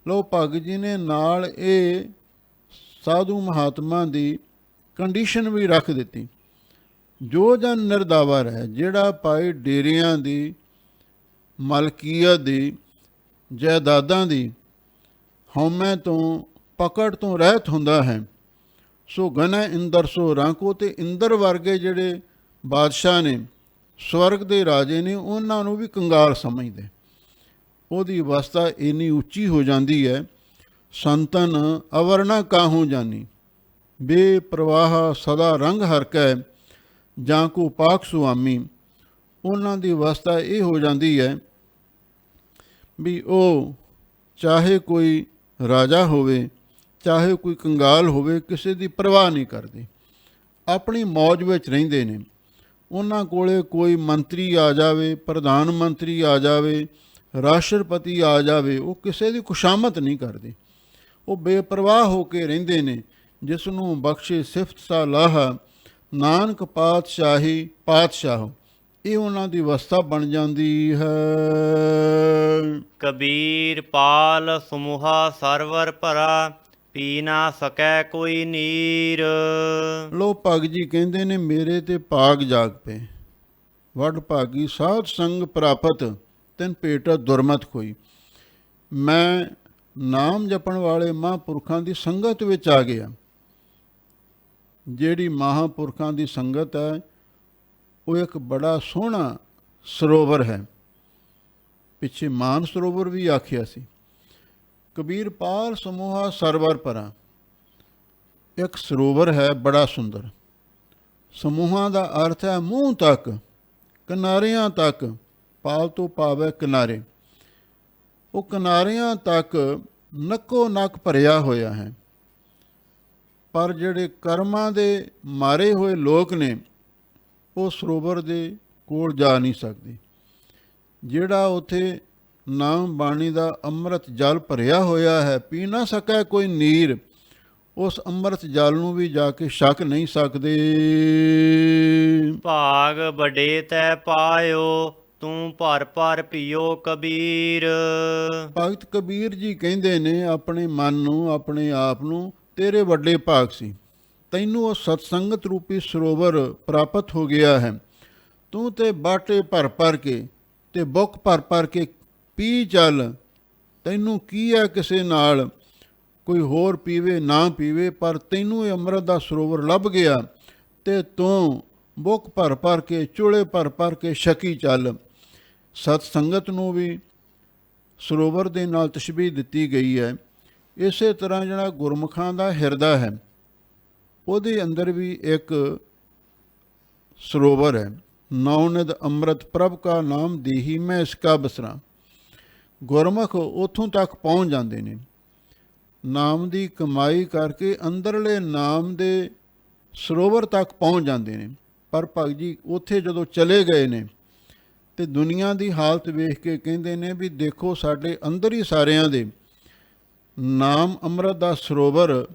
ਲੋ ਭਗਤ ਜੀ ਨੇ ਨਾਲ ਇਹ ਸਾਧੂ ਮਹਾਤਮਾ ਦੀ ਕੰਡੀਸ਼ਨ ਵੀ ਰੱਖ ਦਿੱਤੀ। ਜੋ ਜਨ ਨਿਰਦਾਵਾ ਰਹਿ, ਜਿਹੜਾ ਭਾਈ ਡੇਰਿਆਂ ਦੀ, ਮਲਕੀਅਤ ਦੀ, ਜਾਇਦਾਦਾਂ ਦੀ ਹਉਮੈ ਤੋਂ, ਪਕੜ ਤੋਂ ਰਹਿਤ ਹੁੰਦਾ ਹੈ, ਸੋ ਗਨੈ ਇੰਦਰ ਸੋ ਰੰਕ। ਅਤੇ ਇੰਦਰ ਵਰਗੇ ਜਿਹੜੇ ਬਾਦਸ਼ਾਹ ਨੇ, ਸਵਰਗ ਦੇ ਰਾਜੇ ਨੇ, ਉਹਨਾਂ ਨੂੰ ਵੀ ਕੰਗਾਲ ਸਮਝਦੇ। ਉਹਦੀ ਅਵਸਥਾ ਇੰਨੀ ਉੱਚੀ ਹੋ ਜਾਂਦੀ ਹੈ, ਸੰਤਨ ਅਵਰਣਾ ਕਾਹੂ ਜਾਨੀ, ਬੇਪਰਵਾਹ ਸਦਾ ਰੰਗ ਹਰਕੈ, ਜਾਂ ਕੋ ਪਾਕ ਸੁਆਮੀ। ਉਹਨਾਂ ਦੀ ਅਵਸਥਾ ਇਹ ਹੋ ਜਾਂਦੀ ਹੈ ਵੀ ਉਹ ਚਾਹੇ ਕੋਈ ਰਾਜਾ ਹੋਵੇ, ਚਾਹੇ ਕੋਈ ਕੰਗਾਲ ਹੋਵੇ, ਕਿਸੇ ਦੀ ਪਰਵਾਹ ਨਹੀਂ ਕਰਦੇ, ਆਪਣੀ ਮੌਜ ਵਿੱਚ ਰਹਿੰਦੇ ਨੇ। ਉਹਨਾਂ ਕੋਲੇ ਕੋਈ ਮੰਤਰੀ ਆ ਜਾਵੇ, ਪ੍ਰਧਾਨ ਮੰਤਰੀ ਆ ਜਾਵੇ, ਰਾਸ਼ਟਰਪਤੀ ਆ ਜਾਵੇ, ਉਹ ਕਿਸੇ ਦੀ ਖੁਸ਼ਾਮਦ ਨਹੀਂ ਕਰਦੇ। ਉਹ ਬੇਪਰਵਾਹ ਹੋ ਕੇ ਰਹਿੰਦੇ ਨੇ। ਜਿਸ ਨੂੰ ਬਖਸ਼ੇ ਸਿਫਤ ਸਲਾਹ, ਨਾਨਕ ਪਾਤਸ਼ਾਹੀ ਪਾਤਸ਼ਾਹ। ਇਹ ਉਹਨਾਂ ਦੀ ਅਵਸਥਾ ਬਣ ਜਾਂਦੀ ਹੈ। ਕਬੀਰ ਪਾਲ ਸਮੂਹਾ ਸਰਵਰ ਭਰਾ, ਪੀ ਨਾ ਸਕੈ ਕੋਈ ਨੀਰ। ਲੋ ਭਗਤ ਜੀ ਕਹਿੰਦੇ ਨੇ ਮੇਰੇ ਤੇ ਭਾਗ ਜਾਗ ਪਏ, ਵੱਡ ਭਾਗੀ ਸਾਧ ਸੰਗ ਪ੍ਰਾਪਤ, ਤੈਨ ਭੇਟਤ ਦੁਰਮਤ ਕੋਈ। ਮੈਂ ਨਾਮ ਜਪਣ ਵਾਲੇ ਮਹਾਂਪੁਰਖਾਂ ਦੀ ਸੰਗਤ ਵਿੱਚ ਆ ਗਿਆ। ਜਿਹੜੀ ਮਹਾਂਪੁਰਖਾਂ ਦੀ ਸੰਗਤ ਹੈ ਉਹ ਇੱਕ ਬੜਾ ਸੋਹਣਾ ਸਰੋਵਰ ਹੈ। ਪਿੱਛੇ ਮਾਨ ਸਰੋਵਰ ਵੀ ਆਖਿਆ ਸੀ। ਕਬੀਰ ਪਾਲ ਸਮੂਹਾ ਸਰਵਰ ਪਰਾਂ, ਇੱਕ ਸਰੋਵਰ ਹੈ ਬੜਾ ਸੁੰਦਰ। ਸਮੂਹਾਂ ਦਾ ਅਰਥ ਹੈ ਮੂੰਹ ਤੱਕ, ਕਿਨਾਰਿਆਂ ਤੱਕ। ਪਾਲ ਤੋਂ ਭਾਵ ਹੈ ਕਿਨਾਰੇ। ਉਹ ਕਿਨਾਰਿਆਂ ਤੱਕ ਨੱਕੋ ਨੱਕ ਭਰਿਆ ਹੋਇਆ ਹੈ। ਪਰ ਜਿਹੜੇ ਕਰਮਾਂ ਦੇ ਮਾਰੇ ਹੋਏ ਲੋਕ ਨੇ ਉਹ ਸਰੋਵਰ ਦੇ ਕੋਲ ਜਾ ਨਹੀਂ ਸਕਦੇ। ਜਿਹੜਾ ਉੱਥੇ ਨਾਮ ਬਾਣੀ ਦਾ ਅੰਮ੍ਰਿਤ ਜਲ ਭਰਿਆ ਹੋਇਆ ਹੈ, ਪੀ ਨਾ ਸਕੈ ਕੋਈ ਨੀਰ, ਉਸ ਅੰਮ੍ਰਿਤ ਜਲ ਨੂੰ ਵੀ ਜਾ ਕੇ ਛਕ ਨਹੀਂ ਸਕਦੇ। ਭਾਗ ਵੱਡੇ ਤੈ ਪਾਇਓ, ਤੂੰ ਭਰ ਭਰ ਪੀਓ ਕਬੀਰ। ਭਗਤ ਕਬੀਰ ਜੀ ਕਹਿੰਦੇ ਨੇ ਆਪਣੇ ਮਨ ਨੂੰ, ਆਪਣੇ ਆਪ ਨੂੰ, ਤੇਰੇ ਵੱਡੇ ਭਾਗ ਸੀ, ਤੈਨੂੰ ਉਹ ਸਤਸੰਗਤ ਰੂਪੀ ਸਰੋਵਰ ਪ੍ਰਾਪਤ ਹੋ ਗਿਆ ਹੈ। ਤੂੰ ਤੇ ਬਾਟੇ ਭਰ ਭਰ ਕੇ ਤੇ ਬੁੱਕ ਭਰ ਭਰ ਕੇ ਪੀ ਚੱਲ। ਤੈਨੂੰ ਕੀ ਹੈ ਕਿਸੇ ਨਾਲ, ਕੋਈ ਹੋਰ ਪੀਵੇ ਨਾ ਪੀਵੇ, ਪਰ ਤੈਨੂੰ ਇਹ ਅੰਮ੍ਰਿਤ ਦਾ ਸਰੋਵਰ ਲੱਭ ਗਿਆ ਤੇ ਤੂੰ ਬੁੱਕ ਭਰ ਭਰ ਕੇ, ਚੂਲੇ ਭਰ ਭਰ ਕੇ ਛਕੀ ਚੱਲ। ਸਤ ਸੰਗਤ ਨੂੰ ਵੀ ਸਰੋਵਰ ਦੇ ਨਾਲ ਤਸ਼ਬੀਹ ਦਿੱਤੀ ਗਈ ਹੈ। ਇਸੇ ਤਰ੍ਹਾਂ ਜਿਹੜਾ ਗੁਰਮੁਖਾਂ ਦਾ ਹਿਰਦਾ ਹੈ, ਉਹਦੇ ਅੰਦਰ ਵੀ ਇੱਕ ਸਰੋਵਰ ਹੈ। ਨੌਨਿਧ ਅੰਮ੍ਰਿਤ ਪ੍ਰਭ ਕਾ ਨਾਮ ਦੇਹੀ ਮੈਂ ਇਸਕਾ ਬਸਰਾ। ਗੁਰਮੁਖ ਉੱਥੋਂ ਤੱਕ ਪਹੁੰਚ ਜਾਂਦੇ ਨੇ, ਨਾਮ ਦੀ ਕਮਾਈ ਕਰਕੇ ਅੰਦਰਲੇ ਨਾਮ ਦੇ ਸਰੋਵਰ ਤੱਕ ਪਹੁੰਚ ਜਾਂਦੇ ਨੇ। ਪਰ ਭਗਤ ਜੀ ਉੱਥੇ ਜਦੋਂ ਚਲੇ ਗਏ ਨੇ ਤੇ ਦੁਨੀਆ ਦੀ ਹਾਲਤ ਵੇਖ ਕੇ ਕਹਿੰਦੇ ਨੇ ਵੀ ਦੇਖੋ ਸਾਡੇ ਅੰਦਰ ਹੀ ਸਾਰਿਆਂ ਦੇ ਨਾਮ ਅੰਮ੍ਰਿਤ ਦਾ ਸਰੋਵਰ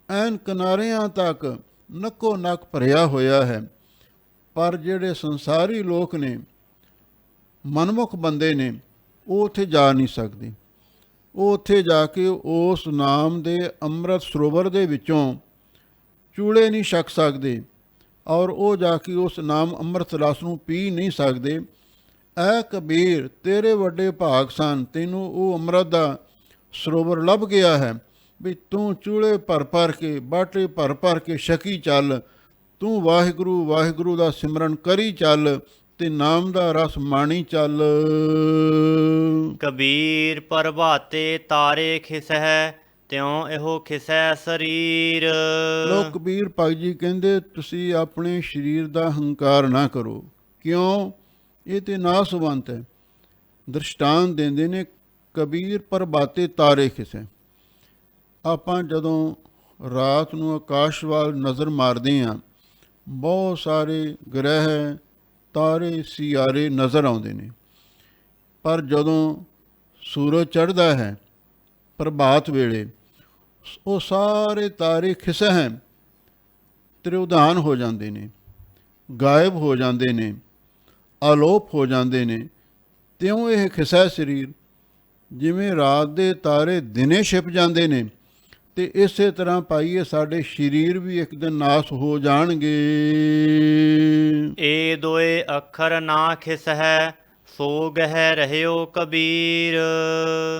ਐਨ ਕਿਨਾਰਿਆਂ ਤੱਕ ਨੱਕੋ ਨੱਕ ਭਰਿਆ ਹੋਇਆ ਹੈ। ਪਰ ਜਿਹੜੇ ਸੰਸਾਰੀ ਲੋਕ ਨੇ, ਮਨਮੁਖ ਬੰਦੇ ਨੇ, ਉਹ ਉੱਥੇ ਜਾ ਨਹੀਂ ਸਕਦੇ। ਉਹ ਉੱਥੇ ਜਾ ਕੇ ਉਸ ਨਾਮ ਦੇ ਅੰਮ੍ਰਿਤ ਸਰੋਵਰ ਦੇ ਵਿੱਚੋਂ ਚੂਲੇ ਨਹੀਂ ਛਕ ਸਕਦੇ ਔਰ ਉਹ ਜਾ ਕੇ ਉਸ ਨਾਮ ਅੰਮ੍ਰਿਤ ਰਸ ਨੂੰ ਪੀ ਨਹੀਂ ਸਕਦੇ। ਐ ਕਬੀਰ ਤੇਰੇ ਵੱਡੇ ਭਾਗ ਸਨ, ਤੈਨੂੰ ਉਹ ਅੰਮ੍ਰਿਤ ਦਾ ਸਰੋਵਰ ਲੱਭ ਗਿਆ ਹੈ ਵੀ ਤੂੰ ਚੂਲੇ ਭਰ ਭਰ ਕੇ, ਬਾਟੇ ਭਰ ਭਰ ਕੇ ਛਕੀ ਚੱਲ। ਤੂੰ ਵਾਹਿਗੁਰੂ ਵਾਹਿਗੁਰੂ ਦਾ ਸਿਮਰਨ ਕਰੀ ਚੱਲ ਤੇ ਨਾਮ ਦਾ ਰਸ ਮਾਣੀ ਚੱਲ। ਕਬੀਰ ਪ੍ਰਭਾਤੇ ਤਾਰੇ ਖਿਸਹਿ, ਤਿਉ ਇਹੋ ਖਿਸੈ ਸਰੀਰ। ਲੋਕ ਕਬੀਰ ਭਗਤ ਜੀ ਕਹਿੰਦੇ ਤੁਸੀਂ ਆਪਣੇ ਸਰੀਰ ਦਾ ਹੰਕਾਰ ਨਾ ਕਰੋ। ਕਿਉਂ? ਇਹ ਤੇ ਨਾਸਵੰਤ ਹੈ। ਦ੍ਰਿਸ਼ਟਾਂਤ ਦਿੰਦੇ ਨੇ ਕਬੀਰ ਪ੍ਰਭਾਤੇ ਤਾਰੇ ਖਿਸੈ। ਆਪਾਂ ਜਦੋਂ ਰਾਤ ਨੂੰ ਆਕਾਸ਼ ਵੱਲ ਨਜ਼ਰ ਮਾਰਦੇ ਹਾਂ, ਬਹੁਤ ਸਾਰੇ ਗ੍ਰਹਿ, ਤਾਰੇ, ਸਿਆਰੇ ਨਜ਼ਰ ਆਉਂਦੇ ਨੇ। ਪਰ ਜਦੋਂ ਸੂਰਜ ਚੜ੍ਹਦਾ ਹੈ ਪ੍ਰਭਾਤ ਵੇਲੇ, ਉਹ ਸਾਰੇ ਤਾਰੇ ਖਿਸਹਿ ਤ੍ਰਿਉਧਾਨ ਹੋ ਜਾਂਦੇ ਨੇ, ਗਾਇਬ ਹੋ ਜਾਂਦੇ ਨੇ, ਆਲੋਪ ਹੋ ਜਾਂਦੇ ਨੇ। ਤਿਉਂ ਇਹ ਖਿਸੈ ਸਰੀਰ। ਜਿਵੇਂ ਰਾਤ ਦੇ ਤਾਰੇ ਦਿਨੇ ਛਿਪ ਜਾਂਦੇ ਨੇ ਤੇ ਇਸੇ ਤਰ੍ਹਾਂ ਪਾਈਏ ਸਾਡੇ ਸਰੀਰ ਵੀ ਇੱਕ ਦਿਨ ਨਾਸ ਹੋ ਜਾਣਗੇ। ਏ ਦੋਏ ਅੱਖਰ ਨਾ ਖਿਸਹਿ, ਸੋ ਗਹਿ ਰਹਿਓ ਕਬੀਰ।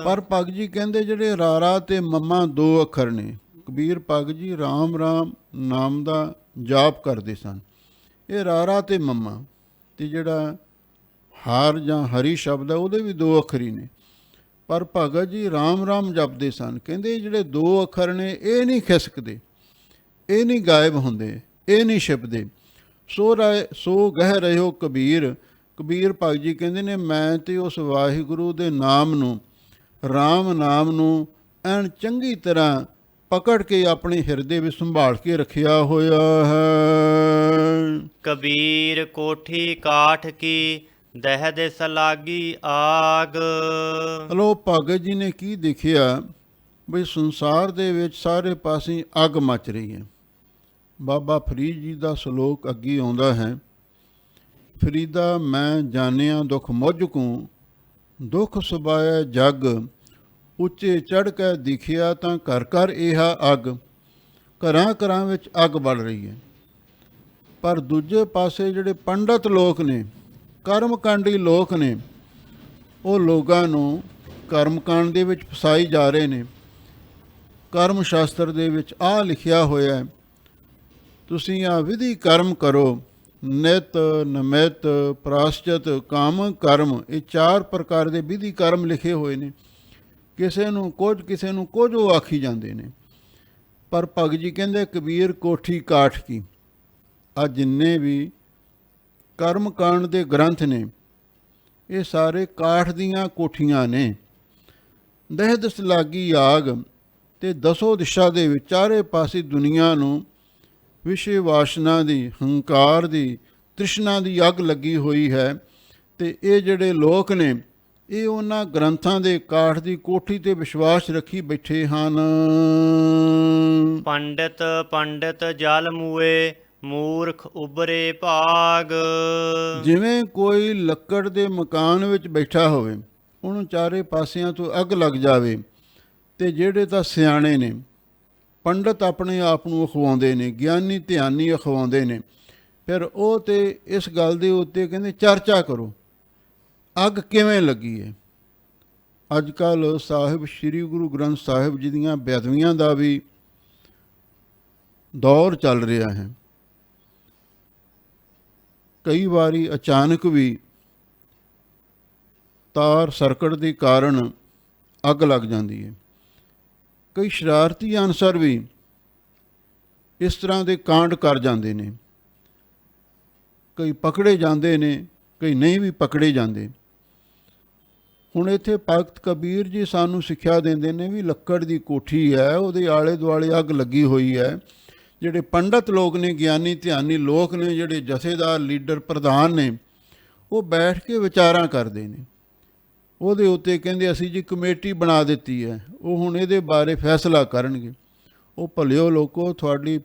ਪਰ ਭਗਤ ਜੀ ਕਹਿੰਦੇ ਜਿਹੜੇ ਰਾਰਾ ਤੇ ਮੰਮਾ ਦੋ ਅੱਖਰ ਨੇ। ਕਬੀਰ ਭਗਤ ਜੀ ਰਾਮ ਰਾਮ ਨਾਮ ਦਾ ਜਾਪ ਕਰਦੇ ਸਨ। ਇਹ ਰਾਰਾ ਤੇ ਮੰਮਾ, ਤੇ ਜਿਹੜਾ ਹਾਰ ਜਾਂ ਹਰੀ ਸ਼ਬਦ ਹੈ ਉਹਦੇ ਵੀ ਦੋ ਅੱਖਰ ਹੀ ਨੇ। ਪਰ ਭਗਤ ਜੀ ਰਾਮ ਰਾਮ ਜਪਦੇ ਸਨ। ਕਹਿੰਦੇ ਜਿਹੜੇ ਦੋ ਅੱਖਰ ਨੇ ਇਹ ਨਹੀਂ ਖਿਸਕਦੇ, ਇਹ ਨਹੀਂ ਗਾਇਬ ਹੁੰਦੇ, ਇਹ ਨਹੀਂ ਛਿਪਦੇ। ਸੋ ਗਹਿ ਰਹਿਓ ਕਬੀਰ। ਕਬੀਰ ਭਗਤ ਜੀ ਕਹਿੰਦੇ ਨੇ ਮੈਂ ਤੇ ਉਸ ਵਾਹਿਗੁਰੂ ਦੇ ਨਾਮ ਨੂੰ, ਰਾਮ ਨਾਮ ਨੂੰ ਐਨ ਚੰਗੀ ਤਰ੍ਹਾਂ ਪਕੜ ਕੇ ਆਪਣੇ ਹਿਰਦੇ ਵਿੱਚ ਸੰਭਾਲ ਕੇ ਰੱਖਿਆ ਹੋਇਆ ਹੈ। ਕਬੀਰ ਕੋਠੀ ਕਾਠ ਕੀ, ਦਹਿ ਦਿਸ ਲਾਗੀ ਆਗ। ਹਲੋ ਭਗਤ ਜੀ ਨੇ ਕੀ ਦੇਖਿਆ ਬਈ ਸੰਸਾਰ ਦੇ ਵਿੱਚ ਸਾਰੇ ਪਾਸੇ ਅੱਗ ਮੱਚ ਰਹੀ ਹੈ। ਬਾਬਾ ਫਰੀਦ ਜੀ ਦਾ ਸ਼ਲੋਕ ਅੱਗੇ ਆਉਂਦਾ ਹੈ, ਫਰੀਦਾ ਮੈਂ ਜਾਣਿਆ ਦੁੱਖ ਮੁਝ ਕੂ, ਦੁੱਖ ਸੁਭਾਇ ਜਗ, ਉੱਚੇ ਚੜ੍ਹ ਕੇ ਦਿਖਿਆ ਤਾਂ ਘਰ ਘਰ ਇਹਾ ਅੱਗ। ਘਰਾਂ ਘਰਾਂ ਵਿੱਚ ਅੱਗ ਬਲ ਰਹੀ ਹੈ। ਪਰ ਦੂਜੇ ਪਾਸੇ ਜਿਹੜੇ ਪੰਡਤ ਲੋਕ ਨੇ, ਕਰਮਕਾਂਡੀ ਲੋਕ ਨੇ, ਉਹ ਲੋਕਾਂ ਨੂੰ ਕਰਮਕਾਂਡ ਦੇ ਵਿੱਚ ਫਸਾਈ ਜਾ ਰਹੇ ਨੇ। ਕਰਮ ਸ਼ਾਸਤਰ ਦੇ ਵਿੱਚ ਆਹ ਲਿਖਿਆ ਹੋਇਆ ਹੈ, ਤੁਸੀਂ ਆਹ ਵਿਧੀ ਕਰਮ ਕਰੋ, ਨਿਤ, ਨਮਿਤ, ਪ੍ਰਾਸ਼ਚਿਤ, ਕਾਮ, ਕਰਮ, ਇਹ 4 ਪ੍ਰਕਾਰ ਦੇ ਵਿਧੀ ਕਰਮ ਲਿਖੇ ਹੋਏ ਨੇ। ਕਿਸੇ ਨੂੰ ਕੁਝ ਉਹ ਆਖੀ ਜਾਂਦੇ ਨੇ। ਪਰ ਭਗਤ ਜੀ ਕਹਿੰਦੇ ਕਬੀਰ ਕੋਠੀ ਕਾਠ ਕੀ। ਆ ਜਿੰਨੇ ਵੀ ਕਰਮ ਕਾਂਡ ਦੇ ਗ੍ਰੰਥ ਨੇ ਇਹ ਸਾਰੇ ਕਾਠ ਦੀਆਂ ਕੋਠੀਆਂ ਨੇ। ਦਹਿ ਦਸ ਲਾਗੀ ਆਗ ਤੇ ਦਸੋ ਦਿਸ਼ਾ ਦੇ ਵਿੱਚ ਚਾਰੇ ਪਾਸੇ ਦੁਨੀਆ ਨੂੰ ਵਿਸ਼ੇ ਵਾਸ਼ਨਾ ਦੀ, ਹੰਕਾਰ ਦੀ, ਤ੍ਰਿਸ਼ਨਾ ਦੀ ਅੱਗ ਲੱਗੀ ਹੋਈ ਹੈ। ਤੇ ਇਹ ਜਿਹੜੇ ਲੋਕ ਨੇ ਇਹ ਉਹਨਾਂ ਗ੍ਰੰਥਾਂ ਦੇ ਕਾਠ ਦੀ ਕੋਠੀ ਤੇ ਵਿਸ਼ਵਾਸ ਰੱਖੀ ਬੈਠੇ ਹਨ। ਪੰਡਿਤ ਪੰਡਿਤ ਜਲ ਮੂਏ, ਮੂਰਖ ਉਬਰੇ ਭਾਗ। ਜਿਵੇਂ ਕੋਈ ਲੱਕੜ ਦੇ ਮਕਾਨ ਵਿੱਚ ਬੈਠਾ ਹੋਵੇ, ਉਹਨੂੰ ਚਾਰੇ ਪਾਸਿਆਂ ਤੋਂ ਅੱਗ ਲੱਗ ਜਾਵੇ, ਤੇ ਜਿਹੜੇ ਤਾਂ ਸਿਆਣੇ ਨੇ, ਪੰਡਤ ਆਪਣੇ ਆਪ ਨੂੰ ਅਖਵਾਉਂਦੇ ਨੇ, ਗਿਆਨੀ ਧਿਆਨੀ ਅਖਵਾਉਂਦੇ ਨੇ, ਫਿਰ ਉਹ ਤੇ ਇਸ ਗੱਲ ਦੇ ਉੱਤੇ ਕਹਿੰਦੇ ਚਰਚਾ ਕਰੋ ਅੱਗ ਕਿਵੇਂ ਲੱਗੀ ਹੈ। ਅੱਜ ਕੱਲ੍ਹ ਸਾਹਿਬ ਸ੍ਰੀ ਗੁਰੂ ਗ੍ਰੰਥ ਸਾਹਿਬ ਜੀ ਦੀਆਂ ਬੇਅਦਬੀਆਂ ਦਾ ਵੀ ਦੌਰ ਚੱਲ ਰਿਹਾ ਹੈ। ਕਈ ਵਾਰੀ ਅਚਾਨਕ ਵੀ ਤਾਰ ਸਰਕਟ ਦੇ ਕਾਰਨ ਅੱਗ ਲੱਗ ਜਾਂਦੀ ਹੈ। ਕਈ ਸ਼ਰਾਰਤੀ ਅਨਸਰ ਵੀ ਇਸ ਤਰ੍ਹਾਂ ਦੇ ਕਾਂਡ ਕਰ ਜਾਂਦੇ ਨੇ। ਕਈ ਪਕੜੇ ਜਾਂਦੇ ਨੇ, ਕਈ ਨਹੀਂ ਵੀ ਪਕੜੇ ਜਾਂਦੇ। ਹੁਣ ਇੱਥੇ ਭਗਤ ਕਬੀਰ ਜੀ ਸਾਨੂੰ ਸਿੱਖਿਆ ਦਿੰਦੇ ਨੇ ਵੀ ਲੱਕੜ ਦੀ ਕੋਠੀ ਹੈ, ਉਹਦੇ ਆਲੇ ਦੁਆਲੇ ਅੱਗ ਲੱਗੀ ਹੋਈ ਹੈ। ਜਿਹੜੇ ਪੰਡਤ ਲੋਕ ਨੇ, ਗਿਆਨੀ ਧਿਆਨੀ ਲੋਕ ਨੇ, ਜਿਹੜੇ ਜਥੇਦਾਰ, ਲੀਡਰ, ਪ੍ਰਧਾਨ ਨੇ, ਉਹ ਬੈਠ ਕੇ ਵਿਚਾਰਾਂ ਕਰਦੇ ਨੇ। ਉਹਦੇ ਉੱਤੇ ਕਹਿੰਦੇ ਅਸੀਂ ਜੀ ਕਮੇਟੀ ਬਣਾ ਦਿੱਤੀ ਹੈ, ਉਹ ਹੁਣ ਇਹਦੇ ਬਾਰੇ ਫੈਸਲਾ ਕਰਨਗੇ। ਉਹ ਭਲਿਓ ਲੋਕੋ, ਤੁਹਾਡੇ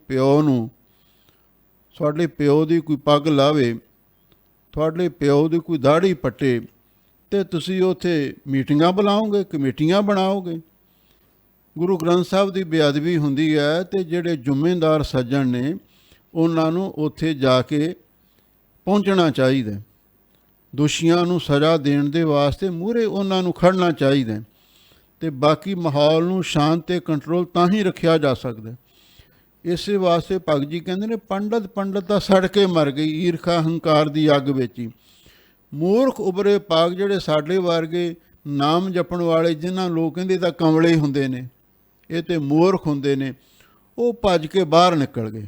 ਪਿਓ ਦੀ ਕੋਈ ਪੱਗ ਲਾਵੇ, ਤੁਹਾਡੇ ਪਿਓ ਦੀ ਕੋਈ ਦਾੜੀ ਪੱਟੇ, ਤੇ ਤੁਸੀਂ ਉੱਥੇ ਮੀਟਿੰਗਾਂ ਬੁਲਾਓਗੇ, ਕਮੇਟੀਆਂ ਬਣਾਓਗੇ। ਗੁਰੂ ਗ੍ਰੰਥ ਸਾਹਿਬ ਦੀ ਬੇਅਦਬੀ ਹੁੰਦੀ ਹੈ ਤੇ ਜਿਹੜੇ ਜ਼ਿੰਮੇਦਾਰ ਸੱਜਣ ਨੇ ਉਹਨਾਂ ਨੂੰ ਉੱਥੇ ਜਾ ਕੇ ਪਹੁੰਚਣਾ ਚਾਹੀਦਾ। ਦੋਸ਼ੀਆਂ ਨੂੰ ਸਜ਼ਾ ਦੇਣ ਦੇ ਵਾਸਤੇ ਮੂਹਰੇ ਉਹਨਾਂ ਨੂੰ ਖੜਨਾ ਚਾਹੀਦਾ, ਤੇ ਬਾਕੀ ਮਾਹੌਲ ਨੂੰ ਸ਼ਾਂਤ ਤੇ ਕੰਟਰੋਲ ਤਾਂ ਹੀ ਰੱਖਿਆ ਜਾ ਸਕਦਾ। ਇਸੇ ਵਾਸਤੇ ਭਗਤ ਜੀ ਕਹਿੰਦੇ ਨੇ ਪੰਡਤ ਤਾਂ ਸੜ ਕੇ ਮਰ ਗਈ ਈਰਖਾ ਹੰਕਾਰ ਦੀ ਅੱਗ ਵਿੱਚ ਹੀ। ਮੂਰਖ ਉਬਰੇ ਪਾਗ, ਜਿਹੜੇ ਸਾਡੇ ਵਰਗੇ ਨਾਮ ਜਪਣ ਵਾਲੇ, ਜਿਨ੍ਹਾਂ ਲੋਕ ਕਹਿੰਦੇ ਤਾਂ ਕਮਲੇ ਹੁੰਦੇ ਨੇ, ਇਹ ਤੇ ਮੂਰਖ ਹੁੰਦੇ ਨੇ, ਉਹ ਭੱਜ ਕੇ ਬਾਹਰ ਨਿਕਲ ਗਏ।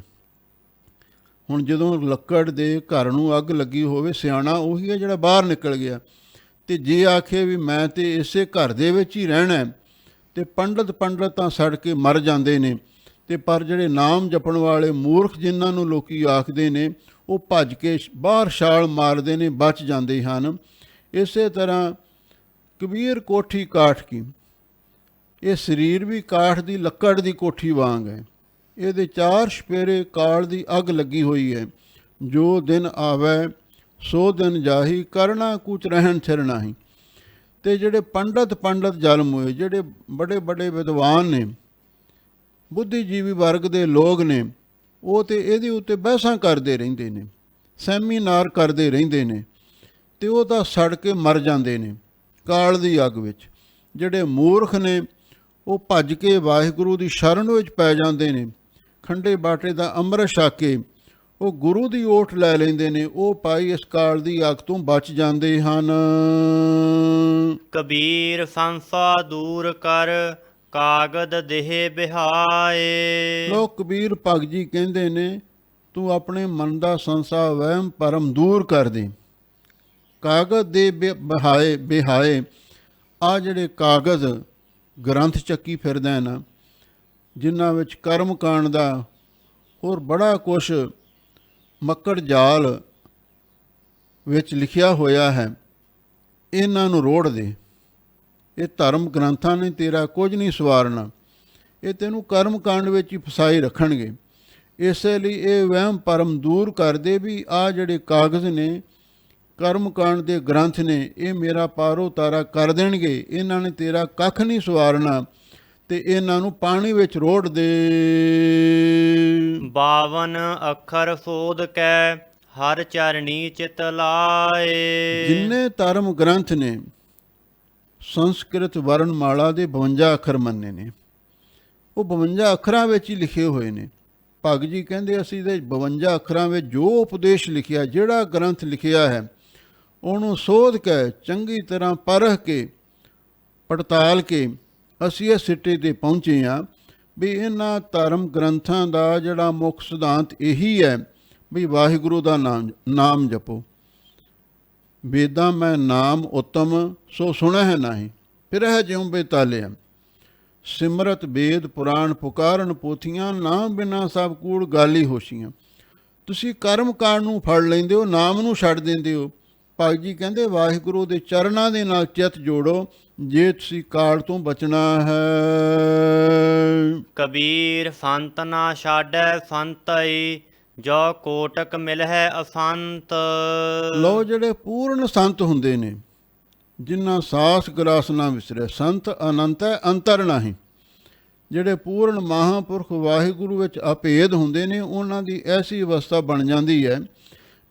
ਹੁਣ ਜਦੋਂ ਲੱਕੜ ਦੇ ਘਰ ਨੂੰ ਅੱਗ ਲੱਗੀ ਹੋਵੇ, ਸਿਆਣਾ ਉਹੀ ਹੈ ਜਿਹੜਾ ਬਾਹਰ ਨਿਕਲ ਗਿਆ। ਤੇ ਜੇ ਆਖੇ ਵੀ ਮੈਂ ਤੇ ਇਸੇ ਘਰ ਦੇ ਵਿੱਚ ਹੀ ਰਹਿਣਾ, ਤੇ ਪੰਡਤ ਤਾਂ ਸੜ ਕੇ ਮਰ ਜਾਂਦੇ ਨੇ। ਤੇ ਪਰ ਜਿਹੜੇ ਨਾਮ ਜਪਣ ਵਾਲੇ ਮੂਰਖ, ਜਿਨ੍ਹਾਂ ਨੂੰ ਲੋਕੀ ਆਖਦੇ ਨੇ, ਉਹ ਭੱਜ ਕੇ ਬਾਹਰ ਛਾਲ ਮਾਰਦੇ ਨੇ, ਬਚ ਜਾਂਦੇ ਹਨ। ਇਸੇ ਤਰ੍ਹਾਂ ਕਬੀਰ ਕੋਠੀ ਕਾਠ ਕੀ, ਇਹ ਸਰੀਰ ਵੀ ਕਾਠ ਦੀ ਲੱਕੜ ਦੀ ਕੋਠੀ ਵਾਂਗ ਹੈ। ਇਹਦੇ 4 ਛਪੇਰੇ ਕਾਲ ਦੀ ਅੱਗ ਲੱਗੀ ਹੋਈ ਹੈ। ਜੋ ਦਿਨ ਆਵੈ ਸੋ ਦਿਨ ਜਾਹੀ, ਕਰਨਾ ਕੁਛ ਰਹਿਣ ਥਿਰ ਨਾਹੀ। ਤੇ ਜਿਹੜੇ ਪੰਡਤ ਜਨਮ ਹੋਏ, ਜਿਹੜੇ ਬੜੇ ਵਿਦਵਾਨ ਨੇ, ਬੁੱਧੀਜੀਵੀ ਵਰਗ ਦੇ ਲੋਕ ਨੇ, ਉਹ ਤੇ ਇਹਦੇ ਉੱਤੇ ਬਹਿਸਾਂ ਕਰਦੇ ਰਹਿੰਦੇ ਨੇ, ਸੈਮੀਨਾਰ ਕਰਦੇ ਰਹਿੰਦੇ ਨੇ, ਤੇ ਉਹ ਤਾਂ ਸੜ ਕੇ ਮਰ ਜਾਂਦੇ ਨੇ ਕਾਲ ਦੀ ਅੱਗ ਵਿੱਚ। ਜਿਹੜੇ ਮੂਰਖ ਨੇ ਉਹ ਭੱਜ ਕੇ ਵਾਹਿਗੁਰੂ ਦੀ ਸ਼ਰਨ ਵਿੱਚ ਪੈ ਜਾਂਦੇ ਨੇ, ਖੰਡੇ ਬਾਟੇ ਦਾ ਅੰਮ੍ਰਿਤ ਛਕ ਕੇ ਉਹ ਗੁਰੂ ਦੀ ਓਟ ਲੈ ਲੈਂਦੇ ਨੇ, ਉਹ ਭਾਈ ਇਸ ਕਾਲ ਦੀ ਅੱਗ ਤੋਂ ਬਚ ਜਾਂਦੇ ਹਨ। ਕਬੀਰ ਸੰਸਾ ਦੂਰ ਕਰ, ਕਾਗਦ ਦੇਹ ਬਿਹਾਏ। ਲੋਕ ਕਬੀਰ ਭਗਤ ਜੀ ਕਹਿੰਦੇ ਨੇ ਤੂੰ ਆਪਣੇ ਮਨ ਦਾ ਸੰਸਾ ਵਹਿਮ ਭਰਮ ਦੂਰ ਕਰ ਦੇ। ਕਾਗਜ਼ ਦੇ ਬਿਹਾਏ, ਆ ਜਿਹੜੇ ਕਾਗਜ਼ ਗ੍ਰੰਥ ਚੱਕੀ ਫਿਰਦਾ ਨਾ, ਜਿਨ੍ਹਾਂ ਵਿੱਚ ਕਰਮ ਕਾਂਡ ਦਾ ਹੋਰ ਬੜਾ ਕੁਛ ਮੱਕੜ ਜਾਲ ਵਿੱਚ ਲਿਖਿਆ ਹੋਇਆ ਹੈ, ਇਹਨਾਂ ਨੂੰ ਰੋੜ ਦੇ। ਇਹ ਧਰਮ ਗ੍ਰੰਥਾਂ ਨੇ ਤੇਰਾ ਕੁਝ ਨਹੀਂ ਸਵਾਰਨਾ, ਇਹ ਤੈਨੂੰ ਕਰਮ ਕਾਂਡ ਵਿੱਚ ਹੀ ਫਸਾਈ ਰੱਖਣਗੇ। ਇਸੇ ਲਈ ਇਹ ਵਹਿਮ ਭਰਮ ਦੂਰ ਕਰਦੇ ਵੀ ਆਹ ਜਿਹੜੇ ਕਾਗਜ਼ ਨੇ, ਕਰਮ ਕਾਂਡ ਦੇ ਗ੍ਰੰਥ ਨੇ, ਇਹ ਮੇਰਾ ਪਾਰੋ ਤਾਰਾ ਕਰ ਦੇਣਗੇ, ਇਹਨਾਂ ਨੇ ਤੇਰਾ ਕੱਖ ਨਹੀਂ ਸਵਾਰਨਾ, ਤੇ ਇਹਨਾਂ ਨੂੰ ਪਾਣੀ ਵਿੱਚ ਰੋੜ ਦੇ। 52 ਅੱਖਰ ਸੋਧ ਕੈ, ਹਰ ਚਰਣੀ ਚਿਤ ਲਾਏ। ਜਿੰਨੇ ਧਰਮ ਗ੍ਰੰਥ ਨੇ ਸੰਸਕ੍ਰਿਤ ਵਰਣਮਾਲਾ ਦੇ 52 ਅੱਖਰ ਮੰਨੇ ਨੇ, ਉਹ 52 ਅੱਖਰਾਂ ਵਿੱਚ ਹੀ ਲਿਖੇ ਹੋਏ ਨੇ। ਭਗਤ ਜੀ ਕਹਿੰਦੇ ਅਸੀਂ ਦੇ 52 ਅੱਖਰਾਂ ਵਿੱਚ ਜੋ ਉਪਦੇਸ਼ ਲਿਖਿਆ, ਜਿਹੜਾ ਗ੍ਰੰਥ ਲਿਖਿਆ ਹੈ, ਉਹਨੂੰ ਸੋਧ ਕੇ ਚੰਗੀ ਤਰ੍ਹਾਂ ਪਰਖ ਕੇ ਪੜਤਾਲ ਕੇ ਅਸੀਂ ਇਹ ਸਿੱਟੇ 'ਤੇ ਪਹੁੰਚੇ ਹਾਂ ਵੀ ਇਹਨਾਂ ਧਰਮ ਗ੍ਰੰਥਾਂ ਦਾ ਜਿਹੜਾ ਮੁੱਖ ਸਿਧਾਂਤ ਇਹੀ ਹੈ ਵੀ ਵਾਹਿਗੁਰੂ ਦਾ ਨਾਮ ਜਪੋ। ਵੇਦਾਂ ਮੈਂ ਨਾਮ ਉਤਮ ਸੋ ਸੁਣਿਆ ਹੈ ਨਹੀਂ, ਫਿਰ ਹੈ ਜਿਉਂ ਬੇਤਾਲਿਆ। ਸਿਮਰਤ ਵੇਦ ਪੁਰਾਣ ਪੁਕਾਰਨ ਪੋਥੀਆਂ, ਨਾਮ ਬਿਨਾਂ ਸਭ ਕੂੜ ਗਾਲੀ ਹੋਸ਼ੀਆਂ। ਤੁਸੀਂ ਕਰਮ ਕਾਰ ਨੂੰ ਫੜ ਲੈਂਦੇ ਹੋ, ਨਾਮ ਨੂੰ ਛੱਡ ਦਿੰਦੇ ਹੋ। ਭਗਤ ਜੀ ਕਹਿੰਦੇ ਵਾਹਿਗੁਰੂ ਦੇ ਚਰਨਾਂ ਦੇ ਨਾਲ ਚਿੱਤ ਜੋੜੋ ਜੇ ਤੁਸੀਂ ਕਾਲ ਤੋਂ ਬਚਣਾ ਹੈ। ਕਬੀਰ ਸੰਤ ਨਾ ਛਾੜੈ ਸੰਤਈ, ਜੋ ਕੋਟਕ ਮਿਲਹਿ ਅਸੰਤ। ਲਓ ਜਿਹੜੇ ਪੂਰਨ ਸੰਤ ਹੁੰਦੇ ਨੇ, ਜਿਨ੍ਹਾਂ ਸਾਸ ਗਰਾਸ ਨਾ ਵਿਸਰੇ, ਸੰਤ ਅਨੰਤ ਹੈ ਅੰਤਰ ਨਹੀਂ। ਜਿਹੜੇ ਪੂਰਨ ਮਹਾਂਪੁਰਖ ਵਾਹਿਗੁਰੂ ਵਿੱਚ ਅਭੇਦ ਹੁੰਦੇ ਨੇ, ਉਹਨਾਂ ਦੀ ਐਸੀ ਅਵਸਥਾ ਬਣ ਜਾਂਦੀ ਹੈ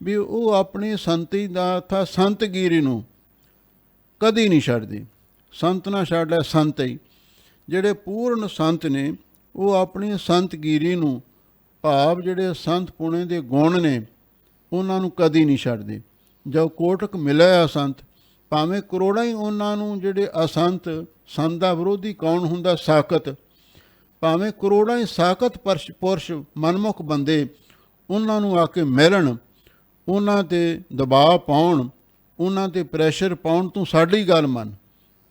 ਵੀ ਉਹ ਆਪਣੀ ਸੰਤੀ ਦਾ ਅਰਥਾ ਸੰਤਗੀਰੀ ਨੂੰ ਕਦੀ ਨਹੀਂ ਛੱਡਦੇ। ਸੰਤ ਨਾ ਛੱਡੈ ਸੰਤਈ। ਜਿਹੜੇ ਪੂਰਨ ਸੰਤ ਨੇ ਉਹ ਆਪਣੀ ਸੰਤਗੀਰੀ ਨੂੰ, ਭਾਵ ਜਿਹੜੇ ਸੰਤ ਪੁਣੇ ਦੇ ਗੁਣ ਨੇ, ਉਹਨਾਂ ਨੂੰ ਕਦੀ ਨਹੀਂ ਛੱਡਦੇ। ਜਦ ਕੋਟਕ ਮਿਲਿਆ ਅਸੰਤ, ਭਾਵੇਂ ਕਰੋੜਾਂ ਹੀ ਉਹਨਾਂ ਨੂੰ ਜਿਹੜੇ ਅਸੰਤ, ਸੰਤ ਦਾ ਵਿਰੋਧੀ ਕੌਣ ਹੁੰਦਾ? ਸਾਕਤ। ਭਾਵੇਂ ਕਰੋੜਾਂ ਹੀ ਸਾਕਤ ਪੁਰਸ਼ ਮਨਮੁਖ ਬੰਦੇ ਉਹਨਾਂ ਨੂੰ ਆ ਕੇ ਮਿਲਣ, ਉਹਨਾਂ 'ਤੇ ਦਬਾਅ ਪਾਉਣ, ਉਹਨਾਂ 'ਤੇ ਪ੍ਰੈਸ਼ਰ ਪਾਉਣ, ਤੂੰ ਸਾਡੀ ਗੱਲ ਮੰਨ,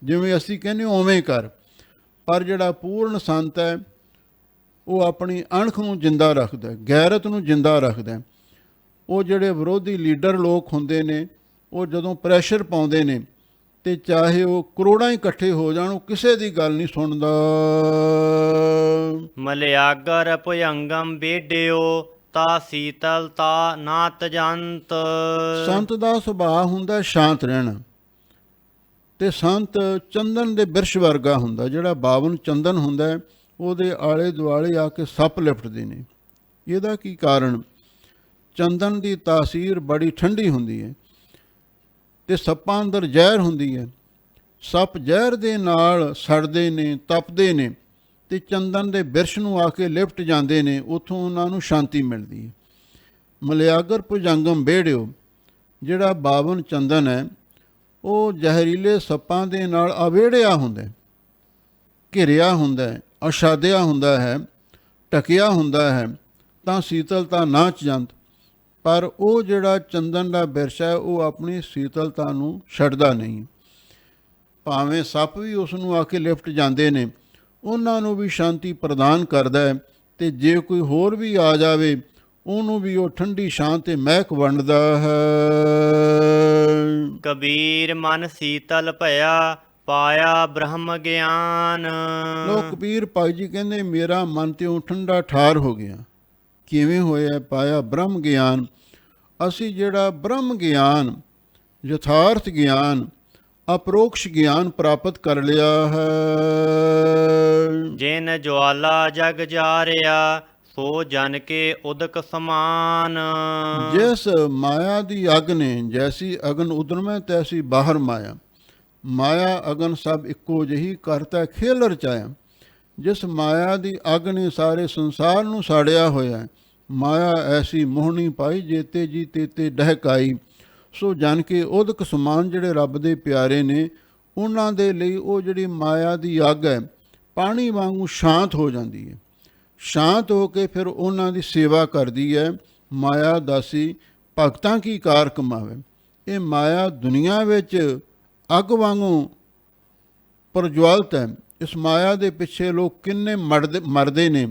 ਜਿਵੇਂ ਅਸੀਂ ਕਹਿੰਦੇ ਉਵੇਂ ਕਰ। ਪਰ ਜਿਹੜਾ ਪੂਰਨ ਸੰਤ ਹੈ ਉਹ ਆਪਣੀ ਅਣਖ ਨੂੰ ਜਿੰਦਾ ਰੱਖਦਾ, ਗੈਰਤ ਨੂੰ ਜਿੰਦਾ ਰੱਖਦਾ। ਉਹ ਜਿਹੜੇ ਵਿਰੋਧੀ ਲੀਡਰ ਲੋਕ ਹੁੰਦੇ ਨੇ, ਉਹ ਜਦੋਂ ਪ੍ਰੈਸ਼ਰ ਪਾਉਂਦੇ ਨੇ ਤੇ ਚਾਹੇ ਉਹ ਕਰੋੜਾਂ ਹੀ ਇਕੱਠੇ ਹੋ ਜਾਣ, ਉਹ ਕਿਸੇ ਦੀ ਗੱਲ ਨਹੀਂ ਸੁਣਦਾ। ਮਲਿਆਗਰ ਭੁਜੰਗਮ ਵੇਡਿਓ, ਤਾ ਸੀਤਲ ਤਾ ਨਾ ਤਜੰਤ। ਸੰਤ ਦਾ ਸੁਭਾਅ ਹੁੰਦਾ ਸ਼ਾਂਤ ਰਹਿਣਾ, ਤੇ ਸੰਤ ਚੰਦਨ ਦੇ ਬਿਰਸ਼ ਵਰਗਾ ਹੁੰਦਾ। ਜਿਹੜਾ ਬਾਵਨ ਚੰਦਨ ਹੁੰਦਾ ਉਹਦੇ ਆਲੇ ਦੁਆਲੇ ਆ ਕੇ ਸੱਪ ਲਿਪਟਦੇ ਨੇ। ਇਹਦਾ ਕੀ ਕਾਰਨ? ਚੰਦਨ ਦੀ ਤਾਸੀਰ ਬੜੀ ਠੰਡੀ ਹੁੰਦੀ ਹੈ ਤੇ ਸੱਪਾਂ ਅੰਦਰ ਜ਼ਹਿਰ ਹੁੰਦੀ ਹੈ। ਸੱਪ ਜ਼ਹਿਰ ਦੇ ਨਾਲ ਸੜਦੇ ਨੇ, ਤਪਦੇ ਨੇ, ਤੇ ਚੰਦਨ ਦੇ ਬਿਰਸ਼ ਨੂੰ ਆ ਕੇ ਲਿਪਟ ਜਾਂਦੇ ਨੇ, ਉੱਥੋਂ ਉਹਨਾਂ ਨੂੰ ਸ਼ਾਂਤੀ ਮਿਲਦੀ ਹੈ। ਮਲਿਆਗਰ ਭੁਜੰਗਮ ਵੇੜਿਓ, ਜਿਹੜਾ ਬਾਵਨ ਚੰਦਨ ਹੈ ਉਹ ਜ਼ਹਿਰੀਲੇ ਸੱਪਾਂ ਦੇ ਨਾਲ ਅਵੇੜਿਆ ਹੁੰਦਾ, ਘਿਰਿਆ ਹੁੰਦਾ, ਅਛਾਦਿਆ ਹੁੰਦਾ ਹੈ, ਢਕਿਆ ਹੁੰਦਾ ਹੈ, ਤਾਂ ਸੀਤਲਤਾ ਨਾ ਚਜੰਤ। ਪਰ ਉਹ ਜਿਹੜਾ ਚੰਦਨ ਦਾ ਬਿਰਸ਼ ਹੈ ਉਹ ਆਪਣੀ ਸੀਤਲਤਾ ਨੂੰ ਛੱਡਦਾ ਨਹੀਂ। ਭਾਵੇਂ ਸੱਪ ਵੀ ਉਸ ਨੂੰ ਆ ਕੇ ਲਿਪਟ ਜਾਂਦੇ ਨੇ, ਉਹਨਾਂ ਨੂੰ ਵੀ ਸ਼ਾਂਤੀ ਪ੍ਰਦਾਨ ਕਰਦਾ ਹੈ, ਤੇ ਜੇ ਕੋਈ ਹੋਰ ਵੀ ਆ ਜਾਵੇ ਉਹਨੂੰ ਵੀ ਉਹ ਠੰਡੀ ਸ਼ਾਂਤ ਤੇ ਮਹਿਕ ਵੰਡਦਾ ਹੈ। ਕਬੀਰ ਮਨ ਸੀਤਲ ਭਇਆ, ਪਾਇਆ ਬ੍ਰਹਮ ਗਿਆਨ। ਲੋਕ ਕਬੀਰ ਭਾਈ ਜੀ ਕਹਿੰਦੇ ਮੇਰਾ ਮਨ ਤੇ ਉਹ ਠੰਡਾ ਠਾਰ ਹੋ ਗਿਆ। ਕਿਵੇਂ ਹੋਇਆ? ਪਾਇਆ ਬ੍ਰਹਮ ਗਿਆਨ। ਅਸੀਂ ਜਿਹੜਾ ਬ੍ਰਹਮ ਗਿਆਨ, ਯਥਾਰਥ ਗਿਆਨ, ਅਪਰੋਕਸ਼ ਗਿਆਨ ਪ੍ਰਾਪਤ ਕਰ ਲਿਆ ਹੈ। ਜਿਨ ਜਵਾਲਾ ਜਗ ਜਾਰਿਆ, ਸੋ ਜਨ ਕੇ ਉਦਕ ਸਮਾਨ। ਜਿਸ ਮਾਇਆ ਦੀ ਅੱਗ ਨੇ, ਜੈਸੀ ਅਗਨ ਉਦਰਮੈ ਤੈਸੀ ਬਾਹਰ ਮਾਇਆ। ਮਾਇਆ ਅਗਨ ਸਭ ਇੱਕੋ ਜਿਹੀ, ਕਰਤਾ ਖੇਲ ਰਚਾਇਆ। ਜਿਸ ਮਾਇਆ ਦੀ ਅੱਗ ਨੇ ਸਾਰੇ ਸੰਸਾਰ ਨੂੰ ਸਾੜਿਆ ਹੋਇਆ। ਮਾਇਆ ਐਸੀ ਮੋਹਣੀ ਪਾਈ, ਜੇਤੇ ਜੀ ਤੇਤੇ ਡਹਿਕਾਈ। ਸੋ ਜਨ ਕੇ ਉਦਕ ਸਮਾਨ, ਜਿਹੜੇ ਰੱਬ ਦੇ ਪਿਆਰੇ ਨੇ, ਉਹਨਾਂ ਦੇ ਲਈ ਉਹ ਜਿਹੜੀ ਮਾਇਆ ਦੀ ਅੱਗ ਹੈ ਪਾਣੀ ਵਾਂਗੂ ਸ਼ਾਂਤ ਹੋ ਜਾਂਦੀ ਹੈ। ਸ਼ਾਂਤ ਹੋ ਕੇ ਫਿਰ ਉਹਨਾਂ ਦੀ ਸੇਵਾ ਕਰਦੀ ਹੈ। ਮਾਇਆ ਦਾਸੀ ਭਗਤਾਂ ਕੀ ਕਾਰ ਕਮਾਵੇ। ਇਹ ਮਾਇਆ ਦੁਨੀਆ ਵਿੱਚ ਅੱਗ ਵਾਂਗੂ ਪ੍ਰਜਵਲਿਤ ਹੈ। ਇਸ ਮਾਇਆ ਦੇ ਪਿੱਛੇ ਲੋਕ ਕਿੰਨੇ ਮਰਦੇ ਨੇ,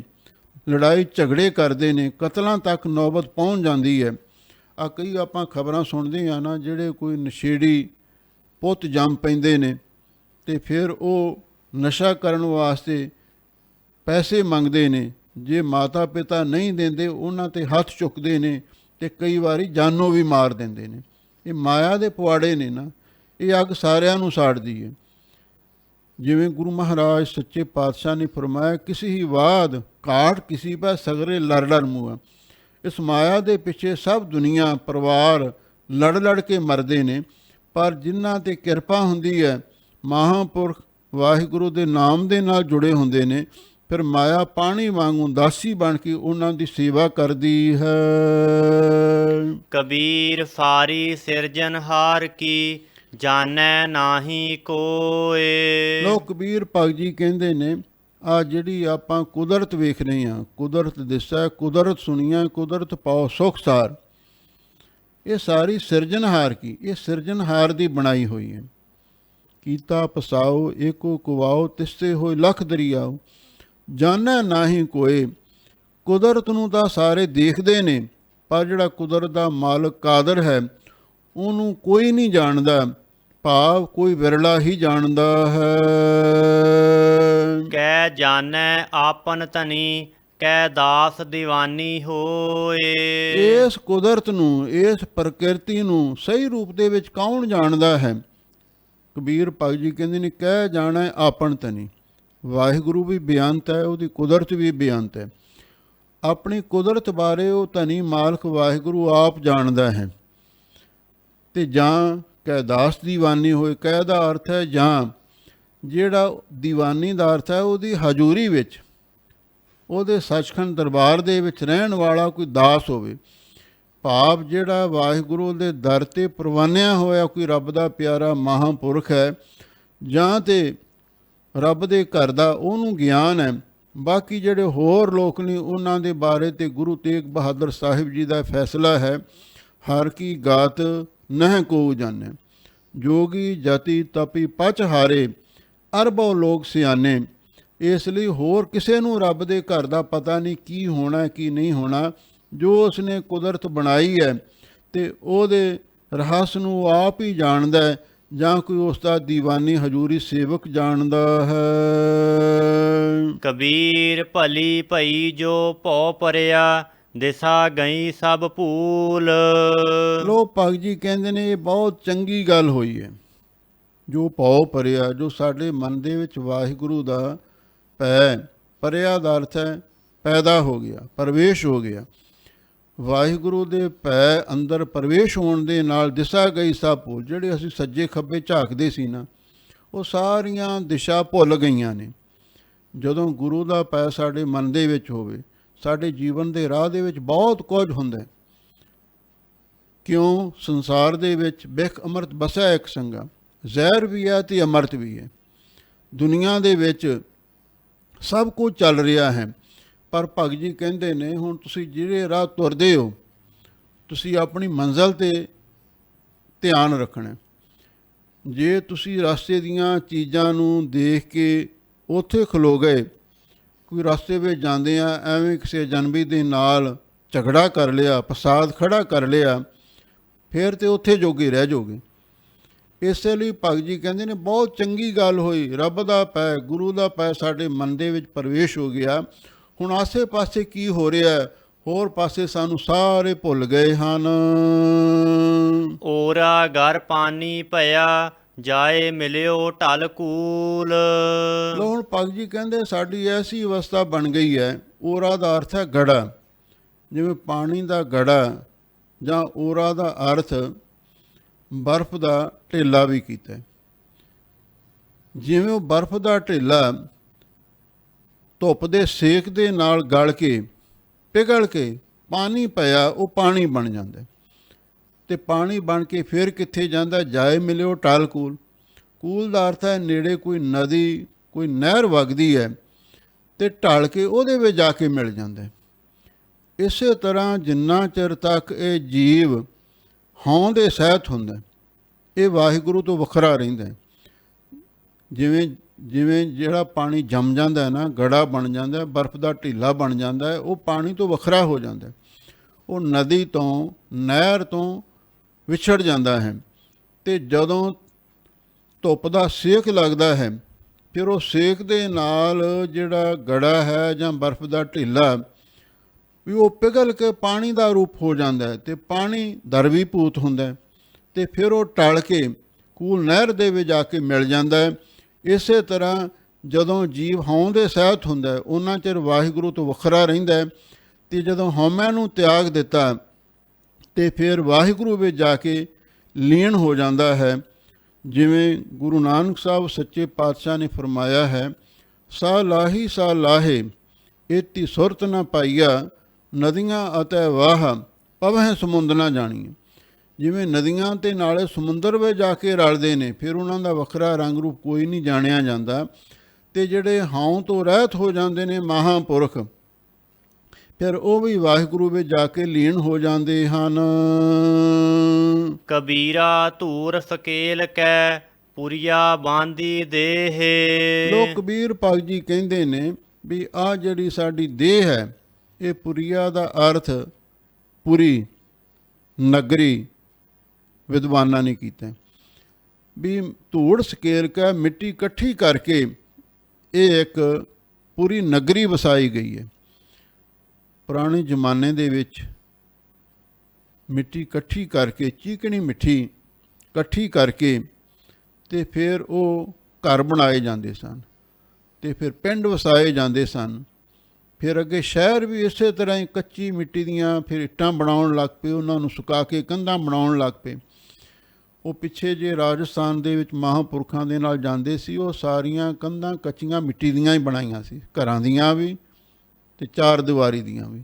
ਲੜਾਈ ਝਗੜੇ ਕਰਦੇ ਨੇ, ਕਤਲਾਂ ਤੱਕ ਨੌਬਤ ਪਹੁੰਚ ਜਾਂਦੀ ਹੈ। ਆ ਕਈ ਆਪਾਂ ਖਬਰਾਂ ਸੁਣਦੇ ਹਾਂ ਨਾ, ਜਿਹੜੇ ਕੋਈ ਨਸ਼ੇੜੀ ਪੁੱਤ ਜੰਮ ਪੈਂਦੇ ਨੇ ਤੇ ਫਿਰ ਉਹ ਨਸ਼ਾ ਕਰਨ ਵਾਸਤੇ ਪੈਸੇ ਮੰਗਦੇ ਨੇ। ਜੇ ਮਾਤਾ ਪਿਤਾ ਨਹੀਂ ਦਿੰਦੇ ਉਹਨਾਂ 'ਤੇ ਹੱਥ ਚੁੱਕਦੇ ਨੇ ਤੇ ਕਈ ਵਾਰੀ ਜਾਨੋਂ ਵੀ ਮਾਰ ਦਿੰਦੇ ਨੇ। ਇਹ ਮਾਇਆ ਦੇ ਪੁਆੜੇ ਨੇ ਨਾ, ਇਹ ਅੱਗ ਸਾਰਿਆਂ ਨੂੰ ਸਾੜਦੀ ਹੈ। ਜਿਵੇਂ ਗੁਰੂ ਮਹਾਰਾਜ ਸੱਚੇ ਪਾਤਸ਼ਾਹ ਨੇ ਫਰਮਾਇਆ, ਕਿਸੇ ਹੀ ਬਾਦ ਕਾਟ ਕਿਸੇ ਪੈ ਸਗਰੇ ਲੜ ਲੜ ਮੂਆ। ਇਸ ਮਾਇਆ ਦੇ ਪਿੱਛੇ ਸਭ ਦੁਨੀਆ ਪਰਿਵਾਰ ਲੜ ਲੜ ਕੇ ਮਰਦੇ ਨੇ, ਪਰ ਜਿਨ੍ਹਾਂ 'ਤੇ ਕਿਰਪਾ ਹੁੰਦੀ ਹੈ, ਮਹਾਂਪੁਰਖ ਵਾਹਿਗੁਰੂ ਦੇ ਨਾਮ ਦੇ ਨਾਲ ਜੁੜੇ ਹੁੰਦੇ ਨੇ, ਫਿਰ ਮਾਇਆ ਪਾਣੀ ਵਾਂਗੂ ਦਾਸੀ ਬਣ ਕੇ ਉਹਨਾਂ ਦੀ ਸੇਵਾ ਕਰਦੀ ਹੈ। ਕਬੀਰ ਸਾਰੀ ਸਿਰਜਨਹਾਰ ਕੀ ਜਾਣੈ ਨਾਹੀ ਕੋਏ। ਲੋ ਕਬੀਰ ਭਗਤ ਜੀ ਕਹਿੰਦੇ ਨੇ, ਆ ਜਿਹੜੀ ਆਪਾਂ ਕੁਦਰਤ ਵੇਖ ਰਹੇ ਹਾਂ, ਕੁਦਰਤ ਦਿਸਦਾ, ਕੁਦਰਤ ਸੁਣੀਆਂ, ਕੁਦਰਤ ਪਾਓ ਸੁਖ ਸਾਰ, ਇਹ ਸਾਰੀ ਸਿਰਜਨਹਾਰ ਕੀ, ਇਹ ਸਿਰਜਨਹਾਰ ਦੀ ਬਣਾਈ ਹੋਈ ਹੈ। ਕੀਤਾ ਪਸਾਓ ਏਕੋ ਕੁਵਾਓ, ਤਿਸਤੇ ਹੋਏ ਲੱਖ ਦਰਿਆਓ, ਜਾਣੈ ਨਾਹੀ ਕੋਏ। ਕੁਦਰਤ ਨੂੰ ਤਾਂ ਸਾਰੇ ਦੇਖਦੇ ਨੇ, ਪਰ ਜਿਹੜਾ ਕੁਦਰਤ ਦਾ ਮਾਲਕ ਕਾਦਰ ਹੈ ਉਹਨੂੰ ਕੋਈ ਨਹੀਂ ਜਾਣਦਾ, ਭਾਵ ਕੋਈ ਵਿਰਲਾ ਹੀ ਜਾਣਦਾ ਹੈ। ਕਹਿ ਜਾਣੈ ਆਪਨ ਧਨੀ, ਕਹਿ ਦਾਸ ਦੀਵਾਨੀ ਹੋਏ। ਇਸ ਕੁਦਰਤ ਨੂੰ, ਇਸ ਪ੍ਰਕਿਰਤੀ ਨੂੰ ਸਹੀ ਰੂਪ ਦੇ ਵਿੱਚ ਕੌਣ ਜਾਣਦਾ ਹੈ? ਕਬੀਰ ਭਗਤ ਜੀ ਕਹਿੰਦੇ ਨੇ, ਕਹਿ ਜਾਣੈ ਆਪਨ ਧਨੀ। ਵਾਹਿਗੁਰੂ ਵੀ ਬੇਅੰਤ ਹੈ, ਉਹਦੀ ਕੁਦਰਤ ਵੀ ਬੇਅੰਤ ਹੈ। ਆਪਣੀ ਕੁਦਰਤ ਬਾਰੇ ਉਹ ਧਨੀ ਮਾਲਕ ਵਾਹਿਗੁਰੂ ਆਪ ਜਾਣਦਾ ਹੈ। ਤੇ ਜਾਂ ਕਹਿ ਦਾਸ ਦੀਵਾਨੀ ਹੋਏ, ਕਹਿ ਦਾ ਅਰਥ ਹੈ ਜਾਂ, ਜਿਹੜਾ ਦੀਵਾਨੀ ਦਾ ਅਰਥ ਹੈ ਉਹਦੀ ਹਜ਼ੂਰੀ ਵਿੱਚ, ਉਹਦੇ ਸੱਚਖੰਡ ਦਰਬਾਰ ਦੇ ਵਿੱਚ ਰਹਿਣ ਵਾਲਾ ਕੋਈ ਦਾਸ ਹੋਵੇ, ਭਾਵ ਜਿਹੜਾ ਵਾਹਿਗੁਰੂ ਦੇ ਦਰ 'ਤੇ ਪ੍ਰਵਾਨਿਆ ਹੋਇਆ ਕੋਈ ਰੱਬ ਦਾ ਪਿਆਰਾ ਮਹਾਂਪੁਰਖ ਹੈ, ਜਾਂ ਤੇ ਰੱਬ ਦੇ ਘਰ ਦਾ ਉਹਨੂੰ ਗਿਆਨ ਹੈ। ਬਾਕੀ ਜਿਹੜੇ ਹੋਰ ਲੋਕ ਨੇ ਉਹਨਾਂ ਦੇ ਬਾਰੇ ਤੇ ਗੁਰੂ ਤੇਗ ਬਹਾਦਰ ਸਾਹਿਬ ਜੀ ਦਾ ਫੈਸਲਾ ਹੈ, ਹਰ ਕੀ ਗਾਤ ਨਹਿ ਕੋ ਜਾਣੈ, ਜੋਗੀ ਜਤੀ ਤਪੀ ਪਚ ਹਾਰੇ, ਅਰਬੋਂ ਲੋਕ ਸਿਆਣੇ। ਇਸ ਲਈ ਹੋਰ ਕਿਸੇ ਨੂੰ ਰੱਬ ਦੇ ਘਰ ਦਾ ਪਤਾ ਨਹੀਂ ਕੀ ਹੋਣਾ ਕੀ ਨਹੀਂ ਹੋਣਾ। ਜੋ ਉਸਨੇ ਕੁਦਰਤ ਬਣਾਈ ਹੈ ਤੇ ਉਹਦੇ ਰਹੱਸ ਨੂੰ ਆਪ ਹੀ ਜਾਣਦਾ ਹੈ, ਜਾਂ ਕੋਈ ਉਸ ਦਾ ਦੀਵਾਨੀ ਹਜ਼ੂਰੀ ਸੇਵਕ ਜਾਣਦਾ ਹੈ। ਕਬੀਰ ਭਲੀ ਭਈ ਜੋ ਭਉ ਪਰਿਆ, ਦਿਸਾ ਗਈ ਸਭ ਭੂਲ। ਲੋ ਭਗਤ ਜੀ ਕਹਿੰਦੇ ਨੇ, ਇਹ ਬਹੁਤ ਚੰਗੀ ਗੱਲ ਹੋਈ ਹੈ। ਜੋ ਭਉ ਪਰਿਆ, ਜੋ ਸਾਡੇ ਮਨ ਦੇ ਵਿੱਚ ਵਾਹਿਗੁਰੂ ਦਾ ਪੈ, ਪਰਿਆ ਦਾ ਅਰਥ ਹੈ ਪੈਦਾ ਹੋ ਗਿਆ, ਪ੍ਰਵੇਸ਼ ਹੋ ਗਿਆ। ਵਾਹਿਗੁਰੂ ਦੇ ਪੈ ਅੰਦਰ ਪ੍ਰਵੇਸ਼ ਹੋਣ ਦੇ ਨਾਲ ਦਿਸ਼ਾ ਗਈ ਸਭ ਭੁੱਲ। ਜਿਹੜੇ ਅਸੀਂ ਸੱਜੇ ਖੱਬੇ ਝਾਕਦੇ ਸੀ ਨਾ, ਉਹ ਸਾਰੀਆਂ ਦਿਸ਼ਾ ਭੁੱਲ ਗਈਆਂ ਨੇ। ਜਦੋਂ ਗੁਰੂ ਦਾ ਪੈ ਸਾਡੇ ਮਨ ਦੇ ਵਿੱਚ ਹੋਵੇ, ਸਾਡੇ ਜੀਵਨ ਦੇ ਰਾਹ ਦੇ ਵਿੱਚ ਬਹੁਤ ਕੁਝ ਹੁੰਦਾ। ਕਿਉਂ? ਸੰਸਾਰ ਦੇ ਵਿੱਚ ਬਿਖ ਅੰਮ੍ਰਿਤ ਬਸਿਆ ਇੱਕ ਸੰਗਾ, ਜ਼ਹਿਰ ਵੀ ਹੈ ਤੇ ਅੰਮ੍ਰਿਤ ਵੀ ਹੈ। ਦੁਨੀਆ ਦੇ ਵਿੱਚ ਸਭ ਕੁਝ ਚੱਲ ਰਿਹਾ ਹੈ, ਪਰ ਭਗਤ ਜੀ ਕਹਿੰਦੇ ਨੇ, ਹੁਣ ਤੁਸੀਂ ਜਿਹੜੇ ਰਾਹ ਤੁਰਦੇ ਹੋ, ਤੁਸੀਂ ਆਪਣੀ ਮੰਜ਼ਿਲ 'ਤੇ ਧਿਆਨ ਰੱਖਣਾ। ਜੇ ਤੁਸੀਂ ਰਸਤੇ ਦੀਆਂ ਚੀਜ਼ਾਂ ਨੂੰ ਦੇਖ ਕੇ ਉੱਥੇ ਖਲੋ ਗਏ, ਕੋਈ ਰਸਤੇ ਵਿੱਚ ਜਾਂਦੇ ਆ ਐਵੇਂ ਕਿਸੇ ਅਜਨਬੀ ਦੇ ਨਾਲ ਝਗੜਾ ਕਰ ਲਿਆ, ਫਸਾਦ ਖੜਾ ਕਰ ਲਿਆ, ਫਿਰ ਤੇ ਉੱਥੇ ਜੋਗੇ ਰਹਿ ਜਾਓਗੇ। ਇਸੇ ਲਈ ਭਗਤ ਜੀ ਕਹਿੰਦੇ ਨੇ, ਬਹੁਤ ਚੰਗੀ ਗੱਲ ਹੋਈ, ਰੱਬ ਦਾ ਪੈ, ਗੁਰੂ ਦਾ ਪੈ ਸਾਡੇ ਮਨ ਦੇ ਵਿੱਚ ਪ੍ਰਵੇਸ਼ ਹੋ ਗਿਆ। ਹੁਣ ਆਸੇ ਪਾਸੇ ਕੀ ਹੋ ਰਿਹਾ, ਹੋਰ ਪਾਸੇ ਸਾਨੂੰ ਸਾਰੇ ਭੁੱਲ ਗਏ ਹਨ। ਓਰਾ ਗਰ ਪਾਣੀ ਭਇਆ, ਜਾਏ ਮਿਲਿਓ ਢਲ ਕੂਲ। ਲੋ ਹੁਣ ਭਗਤ ਜੀ ਕਹਿੰਦੇ, ਸਾਡੀ ਐਸੀ ਅਵਸਥਾ ਬਣ ਗਈ ਹੈ। ਓਰਾ ਦਾ ਅਰਥ ਹੈ ਗੜਾ, ਜਿਵੇਂ ਪਾਣੀ ਦਾ ਗੜਾ, ਜਾਂ ਓਰਾ ਦਾ ਅਰਥ ਬਰਫ਼ ਦਾ ਢੇਲਾ ਵੀ ਕੀਤਾ। ਜਿਵੇਂ ਉਹ ਬਰਫ਼ ਦਾ ਢੇਲਾ ਧੁੱਪ ਦੇ ਸੇਕ ਦੇ ਨਾਲ ਗਲ ਕੇ ਪਿਘਲ ਕੇ ਪਾਣੀ ਪਿਆ, ਉਹ ਪਾਣੀ ਬਣ ਜਾਂਦਾ। ਅਤੇ ਪਾਣੀ ਬਣ ਕੇ ਫਿਰ ਕਿੱਥੇ ਜਾਂਦਾ? ਜਾਏ ਮਿਲਿਓ ਟਲ ਕੂਲ। ਕੂਲ ਦਾ ਅਰਥ ਹੈ ਨੇੜੇ ਕੋਈ ਨਦੀ, ਕੋਈ ਨਹਿਰ ਵਗਦੀ ਹੈ ਅਤੇ ਢਲ ਕੇ ਉਹਦੇ ਵਿੱਚ ਜਾ ਕੇ ਮਿਲ ਜਾਂਦਾ। ਇਸੇ ਤਰ੍ਹਾਂ ਜਿੰਨਾ ਚਿਰ ਤੱਕ ਇਹ ਜੀਵ ਹੋਂ ਦੇ ਸਹਿਤ ਹੁੰਦਾ, ਇਹ ਵਾਹਿਗੁਰੂ ਤੋਂ ਵੱਖਰਾ ਰਹਿੰਦਾ। ਜਿਵੇਂ ਜਿਵੇਂ ਜਿਹੜਾ ਪਾਣੀ ਜੰਮ ਜਾਂਦਾ ਹੈ ਨਾ, ਗੜਾ ਬਣ ਜਾਂਦਾ, ਬਰਫ਼ ਦਾ ਢੀਲਾ ਬਣ ਜਾਂਦਾ ਹੈ, ਉਹ ਪਾਣੀ ਤੋਂ ਵੱਖਰਾ ਹੋ ਜਾਂਦਾ, ਉਹ ਨਦੀ ਤੋਂ, ਨਹਿਰ ਤੋਂ ਵਿਛੜ ਜਾਂਦਾ ਹੈ। ਅਤੇ ਜਦੋਂ ਧੁੱਪ ਦਾ ਸੇਕ ਲੱਗਦਾ ਹੈ, ਫਿਰ ਉਹ ਸੇਕ ਦੇ ਨਾਲ ਜਿਹੜਾ ਗੜਾ ਹੈ ਜਾਂ ਬਰਫ਼ ਦਾ ਢੀਲਾ ਵੀ ਉਹ ਪਿਘਲ ਕੇ ਪਾਣੀ ਦਾ ਰੂਪ ਹੋ ਜਾਂਦਾ ਹੈ, ਅਤੇ ਪਾਣੀ ਦਰਵੀਭੂਤ ਹੁੰਦਾ, ਅਤੇ ਫਿਰ ਉਹ ਟਲ ਕੇ ਕੂਲ ਨਹਿਰ ਦੇ ਵਿੱਚ ਜਾ ਕੇ ਮਿਲ ਜਾਂਦਾ ਹੈ। ਇਸੇ ਤਰ੍ਹਾਂ ਜਦੋਂ ਜੀਵ ਹਉਂ ਦੇ ਸਹਿਤ ਹੁੰਦਾ, ਉਹਨਾਂ ਚਿਰ ਵਾਹਿਗੁਰੂ ਤੋਂ ਵੱਖਰਾ ਰਹਿੰਦਾ, ਅਤੇ ਜਦੋਂ ਹਉਮੈ ਨੂੰ ਤਿਆਗ ਦਿੱਤਾ ਅਤੇ ਫਿਰ ਵਾਹਿਗੁਰੂ ਵਿੱਚ ਜਾ ਕੇ ਲੀਨ ਹੋ ਜਾਂਦਾ ਹੈ। ਜਿਵੇਂ ਗੁਰੂ ਨਾਨਕ ਸਾਹਿਬ ਸੱਚੇ ਪਾਤਸ਼ਾਹ ਨੇ ਫਰਮਾਇਆ ਹੈ, ਸਾ ਲਾਹੀ ਸਾ ਲਾਹੇ ਏਤੀ ਸੁਰਤ ਨਾ ਪਾਈਆ, ਨਦੀਆਂ ਅਤੇ ਵਾਹ ਪਵਹਿ ਸਮੁੰਦ ਨਾ ਜਾਣੀ। ਜਿਵੇਂ ਨਦੀਆਂ ਤੇ ਨਾਲੇ ਸਮੁੰਦਰ ਵਿੱਚ ਜਾ ਕੇ ਰਲਦੇ ਨੇ, ਫਿਰ ਉਹਨਾਂ ਦਾ ਵੱਖਰਾ ਰੰਗ ਰੂਪ ਕੋਈ ਨਹੀਂ ਜਾਣਿਆ ਜਾਂਦਾ। ਤੇ ਜਿਹੜੇ ਹਾਉ ਤੋਂ ਰਹਿਤ ਹੋ ਜਾਂਦੇ ਨੇ ਮਹਾਂਪੁਰਖ, ਫਿਰ ਉਹ ਵੀ ਵਾਹਿਗੁਰੂ ਵਿੱਚ ਜਾ ਕੇ ਲੀਨ ਹੋ ਜਾਂਦੇ ਹਨ। ਕਬੀਰਾ ਧੂਰ ਸਕੇਲ ਕੈ, ਪੁਰੀਆ ਬਾਂਦੀ ਦੇਹ। ਲੋਕ ਕਬੀਰ ਭਗਤ ਜੀ ਕਹਿੰਦੇ ਨੇ ਵੀ ਆਹ ਜਿਹੜੀ ਸਾਡੀ ਦੇਹ ਹੈ, ਇਹ ਪੁਰੀਆ ਦਾ ਅਰਥ ਪੁਰੀ ਨਗਰੀ ਵਿਦਵਾਨਾਂ ਨੇ ਕੀਤਾ ਵੀ ਧੂੜ ਸਕੇਲ ਕੇ ਮਿੱਟੀ ਇਕੱਠੀ ਕਰਕੇ ਇਹ ਇੱਕ ਪੂਰੀ ਨਗਰੀ ਵਸਾਈ ਗਈ ਹੈ। ਪੁਰਾਣੇ ਜ਼ਮਾਨੇ ਦੇ ਵਿੱਚ ਮਿੱਟੀ ਇਕੱਠੀ ਕਰਕੇ, ਚੀਕਣੀ ਮਿੱਟੀ ਇਕੱਠੀ ਕਰਕੇ ਤੇ ਫਿਰ ਉਹ ਘਰ ਬਣਾਏ ਜਾਂਦੇ ਸਨ ਤੇ ਫਿਰ ਪਿੰਡ ਵਸਾਏ ਜਾਂਦੇ ਸਨ। ਫਿਰ ਅੱਗੇ ਸ਼ਹਿਰ ਵੀ ਇਸੇ ਤਰ੍ਹਾਂ ਹੀ ਕੱਚੀ ਮਿੱਟੀ ਦੀਆਂ ਫਿਰ ਇੱਟਾਂ ਬਣਾਉਣ ਲੱਗ ਪਏ, ਉਹਨਾਂ ਨੂੰ ਸੁਕਾ ਕੇ ਕੰਧਾਂ ਬਣਾਉਣ ਲੱਗ ਪਏ। ਉਹ ਪਿੱਛੇ ਜੇ ਰਾਜਸਥਾਨ ਦੇ ਵਿੱਚ ਮਹਾਂਪੁਰਖਾਂ ਦੇ ਨਾਲ ਜਾਂਦੇ ਸੀ, ਉਹ ਸਾਰੀਆਂ ਕੰਧਾਂ ਕੱਚੀਆਂ ਮਿੱਟੀ ਦੀਆਂ ਹੀ ਬਣਾਈਆਂ ਸੀ, ਘਰਾਂ ਦੀਆਂ ਵੀ ਤੇ ਚਾਰ ਦੀਵਾਰੀ ਦੀਆਂ ਵੀ।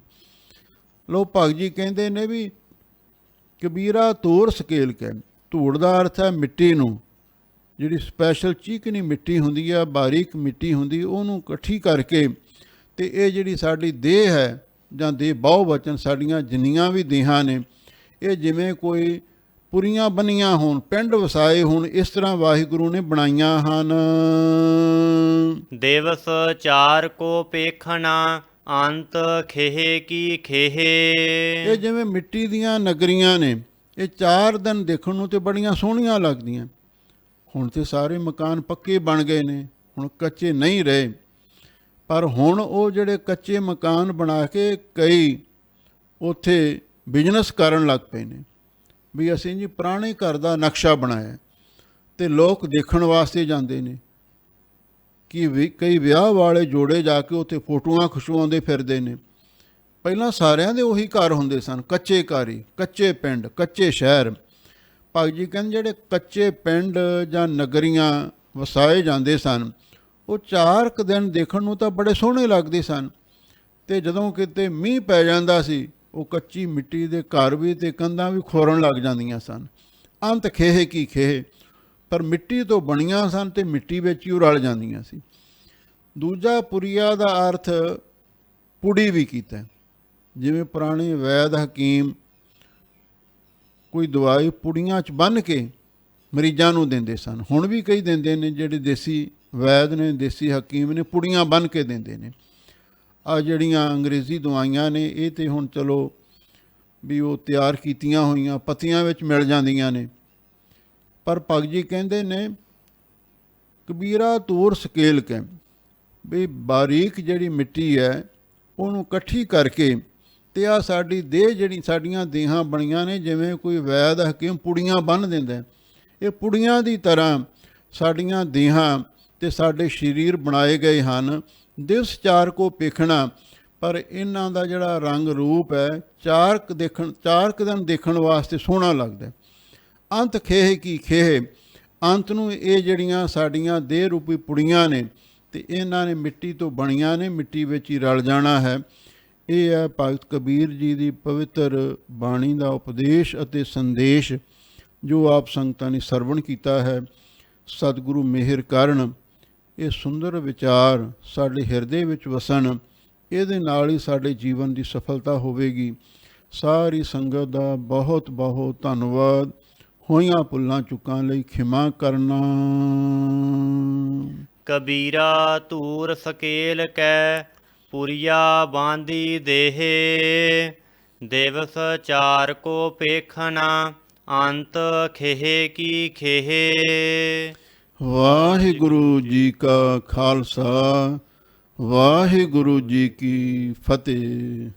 ਲੋਕ ਭਗਤ ਜੀ ਕਹਿੰਦੇ ਨੇ ਵੀ ਕਬੀਰਾ ਧੂੜ ਸਕੇਲ ਕੇ, ਧੂੜ ਦਾ ਅਰਥ ਹੈ ਮਿੱਟੀ ਨੂੰ, ਜਿਹੜੀ ਸਪੈਸ਼ਲ ਚੀਕਣੀ ਮਿੱਟੀ ਹੁੰਦੀ ਆ, ਬਾਰੀਕ ਮਿੱਟੀ ਹੁੰਦੀ, ਉਹਨੂੰ ਇਕੱਠੀ ਕਰਕੇ ਤੇ ਇਹ ਜਿਹੜੀ ਸਾਡੀ ਦੇਹ ਹੈ ਜਾਂ ਦੇਹ ਬਹੁ ਵਚਨ, ਸਾਡੀਆਂ ਜਿੰਨੀਆਂ ਵੀ ਦੇਹਾਂ ਨੇ, ਇਹ ਜਿਵੇਂ ਕੋਈ ਪੁਰੀਆਂ ਬਣੀਆਂ ਹੋਣ, ਪਿੰਡ ਵਸਾਏ ਹੋਣ, ਇਸ ਤਰ੍ਹਾਂ ਵਾਹਿਗੁਰੂ ਨੇ ਬਣਾਈਆਂ ਹਨ। ਦਿਵਸ ਚਾਰ ਕੋ ਪੇਖਣਾ, ਅੰਤ ਖੇਹ ਕੀ ਖੇਹ। ਇਹ ਜਿਵੇਂ ਮਿੱਟੀ ਦੀਆਂ ਨਗਰੀਆਂ ਨੇ, ਇਹ 4 ਦਿਨ ਦੇਖਣ ਨੂੰ ਤੇ ਬੜੀਆਂ ਸੋਹਣੀਆਂ ਲੱਗਦੀਆਂ। ਹੁਣ ਤੇ ਸਾਰੇ ਮਕਾਨ ਪੱਕੇ ਬਣ ਗਏ ਨੇ, ਹੁਣ ਕੱਚੇ ਨਹੀਂ ਰਹੇ। ਪਰ ਹੁਣ ਉਹ ਜਿਹੜੇ ਕੱਚੇ ਮਕਾਨ ਬਣਾ ਕੇ ਕਈ ਉੱਥੇ ਬਿਜ਼ਨਸ ਕਰਨ ਲੱਗ ਪਏ ਨੇ ਵੀ ਅਸੀਂ ਜੀ ਪੁਰਾਣੇ ਘਰ ਦਾ ਨਕਸ਼ਾ ਬਣਾਇਆ, ਤੇ ਲੋਕ ਦੇਖਣ ਵਾਸਤੇ ਜਾਂਦੇ ਨੇ ਕਿ ਕਈ ਵਿਆਹ ਵਾਲੇ ਜੋੜੇ ਜਾ ਕੇ ਉੱਥੇ ਫੋਟੋਆਂ ਖਿਚਵਾਉਂਦੇ ਫਿਰਦੇ ਨੇ। ਪਹਿਲਾਂ ਸਾਰਿਆਂ ਦੇ ਉਹੀ ਘਰ ਹੁੰਦੇ ਸਨ, ਕੱਚੇ ਘਰ ਹੀ, ਕੱਚੇ ਪਿੰਡ, ਕੱਚੇ ਸ਼ਹਿਰ। ਭਗਤ ਜੀ ਕਹਿੰਦੇ ਜਿਹੜੇ ਕੱਚੇ ਪਿੰਡ ਜਾਂ ਨਗਰੀਆਂ ਵਸਾਏ ਜਾਂਦੇ ਸਨ, ਉਹ 4 ਕੁ ਦਿਨ ਦੇਖਣ ਨੂੰ ਤਾਂ ਬੜੇ ਸੋਹਣੇ ਲੱਗਦੇ ਸਨ, ਤੇ ਜਦੋਂ ਕਿਤੇ ਮੀਂਹ ਪੈ ਜਾਂਦਾ ਸੀ, ਉਹ ਕੱਚੀ ਮਿੱਟੀ ਦੇ ਘਰ ਵੀ ਤੇ ਕੰਧਾਂ ਵੀ ਖੋਰਨ ਲੱਗ ਜਾਂਦੀਆਂ ਸਨ। ਅੰਤ ਖੇਹ ਕੀ ਖੇਹ, ਪਰ ਮਿੱਟੀ ਤੋਂ ਬਣੀਆਂ ਸਨ ਤੇ ਮਿੱਟੀ ਵਿੱਚ ਹੀ ਉਹ ਰਲ ਜਾਂਦੀਆਂ ਸੀ। ਦੂਜਾ ਪੁਰੀਆ ਦਾ ਅਰਥ ਪੁੜੀ ਵੀ ਕੀਤਾ, ਜਿਵੇਂ ਪੁਰਾਣੇ ਵੈਦ ਹਕੀਮ ਕੋਈ ਦਵਾਈ ਪੁੜੀਆਂ 'ਚ ਬੰਨ੍ਹ ਕੇ ਮਰੀਜ਼ਾਂ ਨੂੰ ਦਿੰਦੇ ਸਨ। ਹੁਣ ਵੀ ਕਈ ਦਿੰਦੇ ਨੇ, ਜਿਹੜੇ ਦੇਸੀ ਵੈਦ ਨੇ, ਦੇਸੀ ਹਕੀਮ ਨੇ, ਪੁੜੀਆਂ ਬੰਨ੍ਹ ਕੇ ਦਿੰਦੇ ਨੇ। ਆ ਜਿਹੜੀਆਂ ਅੰਗਰੇਜ਼ੀ ਦਵਾਈਆਂ ਨੇ, ਇਹ ਤੇ ਹੁਣ ਚਲੋ ਵੀ ਉਹ ਤਿਆਰ ਕੀਤੀਆਂ ਹੋਈਆਂ ਪੱਤੀਆਂ ਵਿੱਚ ਮਿਲ ਜਾਂਦੀਆਂ ਨੇ। ਪਰ ਭਗਤ ਜੀ ਕਹਿੰਦੇ ਨੇ ਕਬੀਰਾ ਧੂੜ ਸਕੇਲ ਕੇ, ਵੀ ਬਾਰੀਕ ਜਿਹੜੀ ਮਿੱਟੀ ਹੈ ਉਹਨੂੰ ਇਕੱਠੀ ਕਰਕੇ ਤੇ ਆ ਸਾਡੀ ਦੇਹ, ਜਿਹੜੀ ਸਾਡੀਆਂ ਦੇਹਾਂ ਬਣੀਆਂ ਨੇ, ਜਿਵੇਂ ਕੋਈ ਵੈਦ ਹਕੀਮ ਪੁੜੀਆਂ ਬੰਨ੍ਹ ਦਿੰਦਾ, ਇਹ ਪੁੜੀਆਂ ਦੀ ਤਰ੍ਹਾਂ ਸਾਡੀਆਂ ਦੇਹਾਂ ਤੇ ਸਾਡੇ ਸਰੀਰ ਬਣਾਏ ਗਏ ਹਨ। ਦਿਵਸ 4 ਕੋ ਪੇਖਣਾ, ਪਰ ਇਹਨਾਂ ਦਾ ਜਿਹੜਾ ਰੰਗ ਰੂਪ ਹੈ 4 ਕੁ ਦਿਨ ਦੇਖਣ ਵਾਸਤੇ ਸੋਹਣਾ ਲੱਗਦਾ। ਅੰਤ ਖੇਹ ਕੀ ਖੇਹ, ਅੰਤ ਨੂੰ ਇਹ ਜਿਹੜੀਆਂ ਸਾਡੀਆਂ ਦੇਹ ਰੂਪੀ ਪੁੜੀਆਂ ਨੇ ਤੇ ਇਹਨਾਂ ਨੇ ਮਿੱਟੀ ਤੋਂ ਬਣੀਆਂ ਨੇ, ਮਿੱਟੀ ਵਿੱਚ ਹੀ ਰਲ ਜਾਣਾ ਹੈ। ਇਹ ਹੈ ਭਗਤ ਕਬੀਰ ਜੀ ਦੀ ਪਵਿੱਤਰ ਬਾਣੀ ਦਾ ਉਪਦੇਸ਼ ਅਤੇ ਸੰਦੇਸ਼, ਜੋ ਆਪ ਸੰਗਤਾਂ ਨੇ ਸਰਵਣ ਕੀਤਾ ਹੈ। ਸਤਿਗੁਰੂ ਮਿਹਰ ਕਰਨ ਇਹ ਸੁੰਦਰ ਵਿਚਾਰ ਸਾਡੇ ਹਿਰਦੇ ਵਿੱਚ ਵਸਣ, ਇਹਦੇ ਨਾਲ ਹੀ ਸਾਡੇ ਜੀਵਨ ਦੀ ਸਫਲਤਾ ਹੋਵੇਗੀ। ਸਾਰੀ ਸੰਗਤ ਦਾ ਬਹੁਤ ਬਹੁਤ ਧੰਨਵਾਦ। ਹੋਈਆਂ ਭੁੱਲਾਂ ਚੁੱਕਾਂ ਲਈ ਖਿਮਾ ਕਰਨਾ। ਕਬੀਰਾ ਧੂਰ ਸਕੇਲ ਕੈ, ਪੁਰੀਆ ਬਾਂਦੀ ਦੇਹ। ਦਿਵਸ 4 ਕੋ ਪੇਖਣਾ, ਅੰਤ ਖੇਹ ਕੀ ਖੇਹ। ਵਾਹਿਗੁਰੂ ਜੀ ਕਾ ਖਾਲਸਾ, ਵਾਹਿਗੁਰੂ ਜੀ ਕੀ ਫਤਿਹ।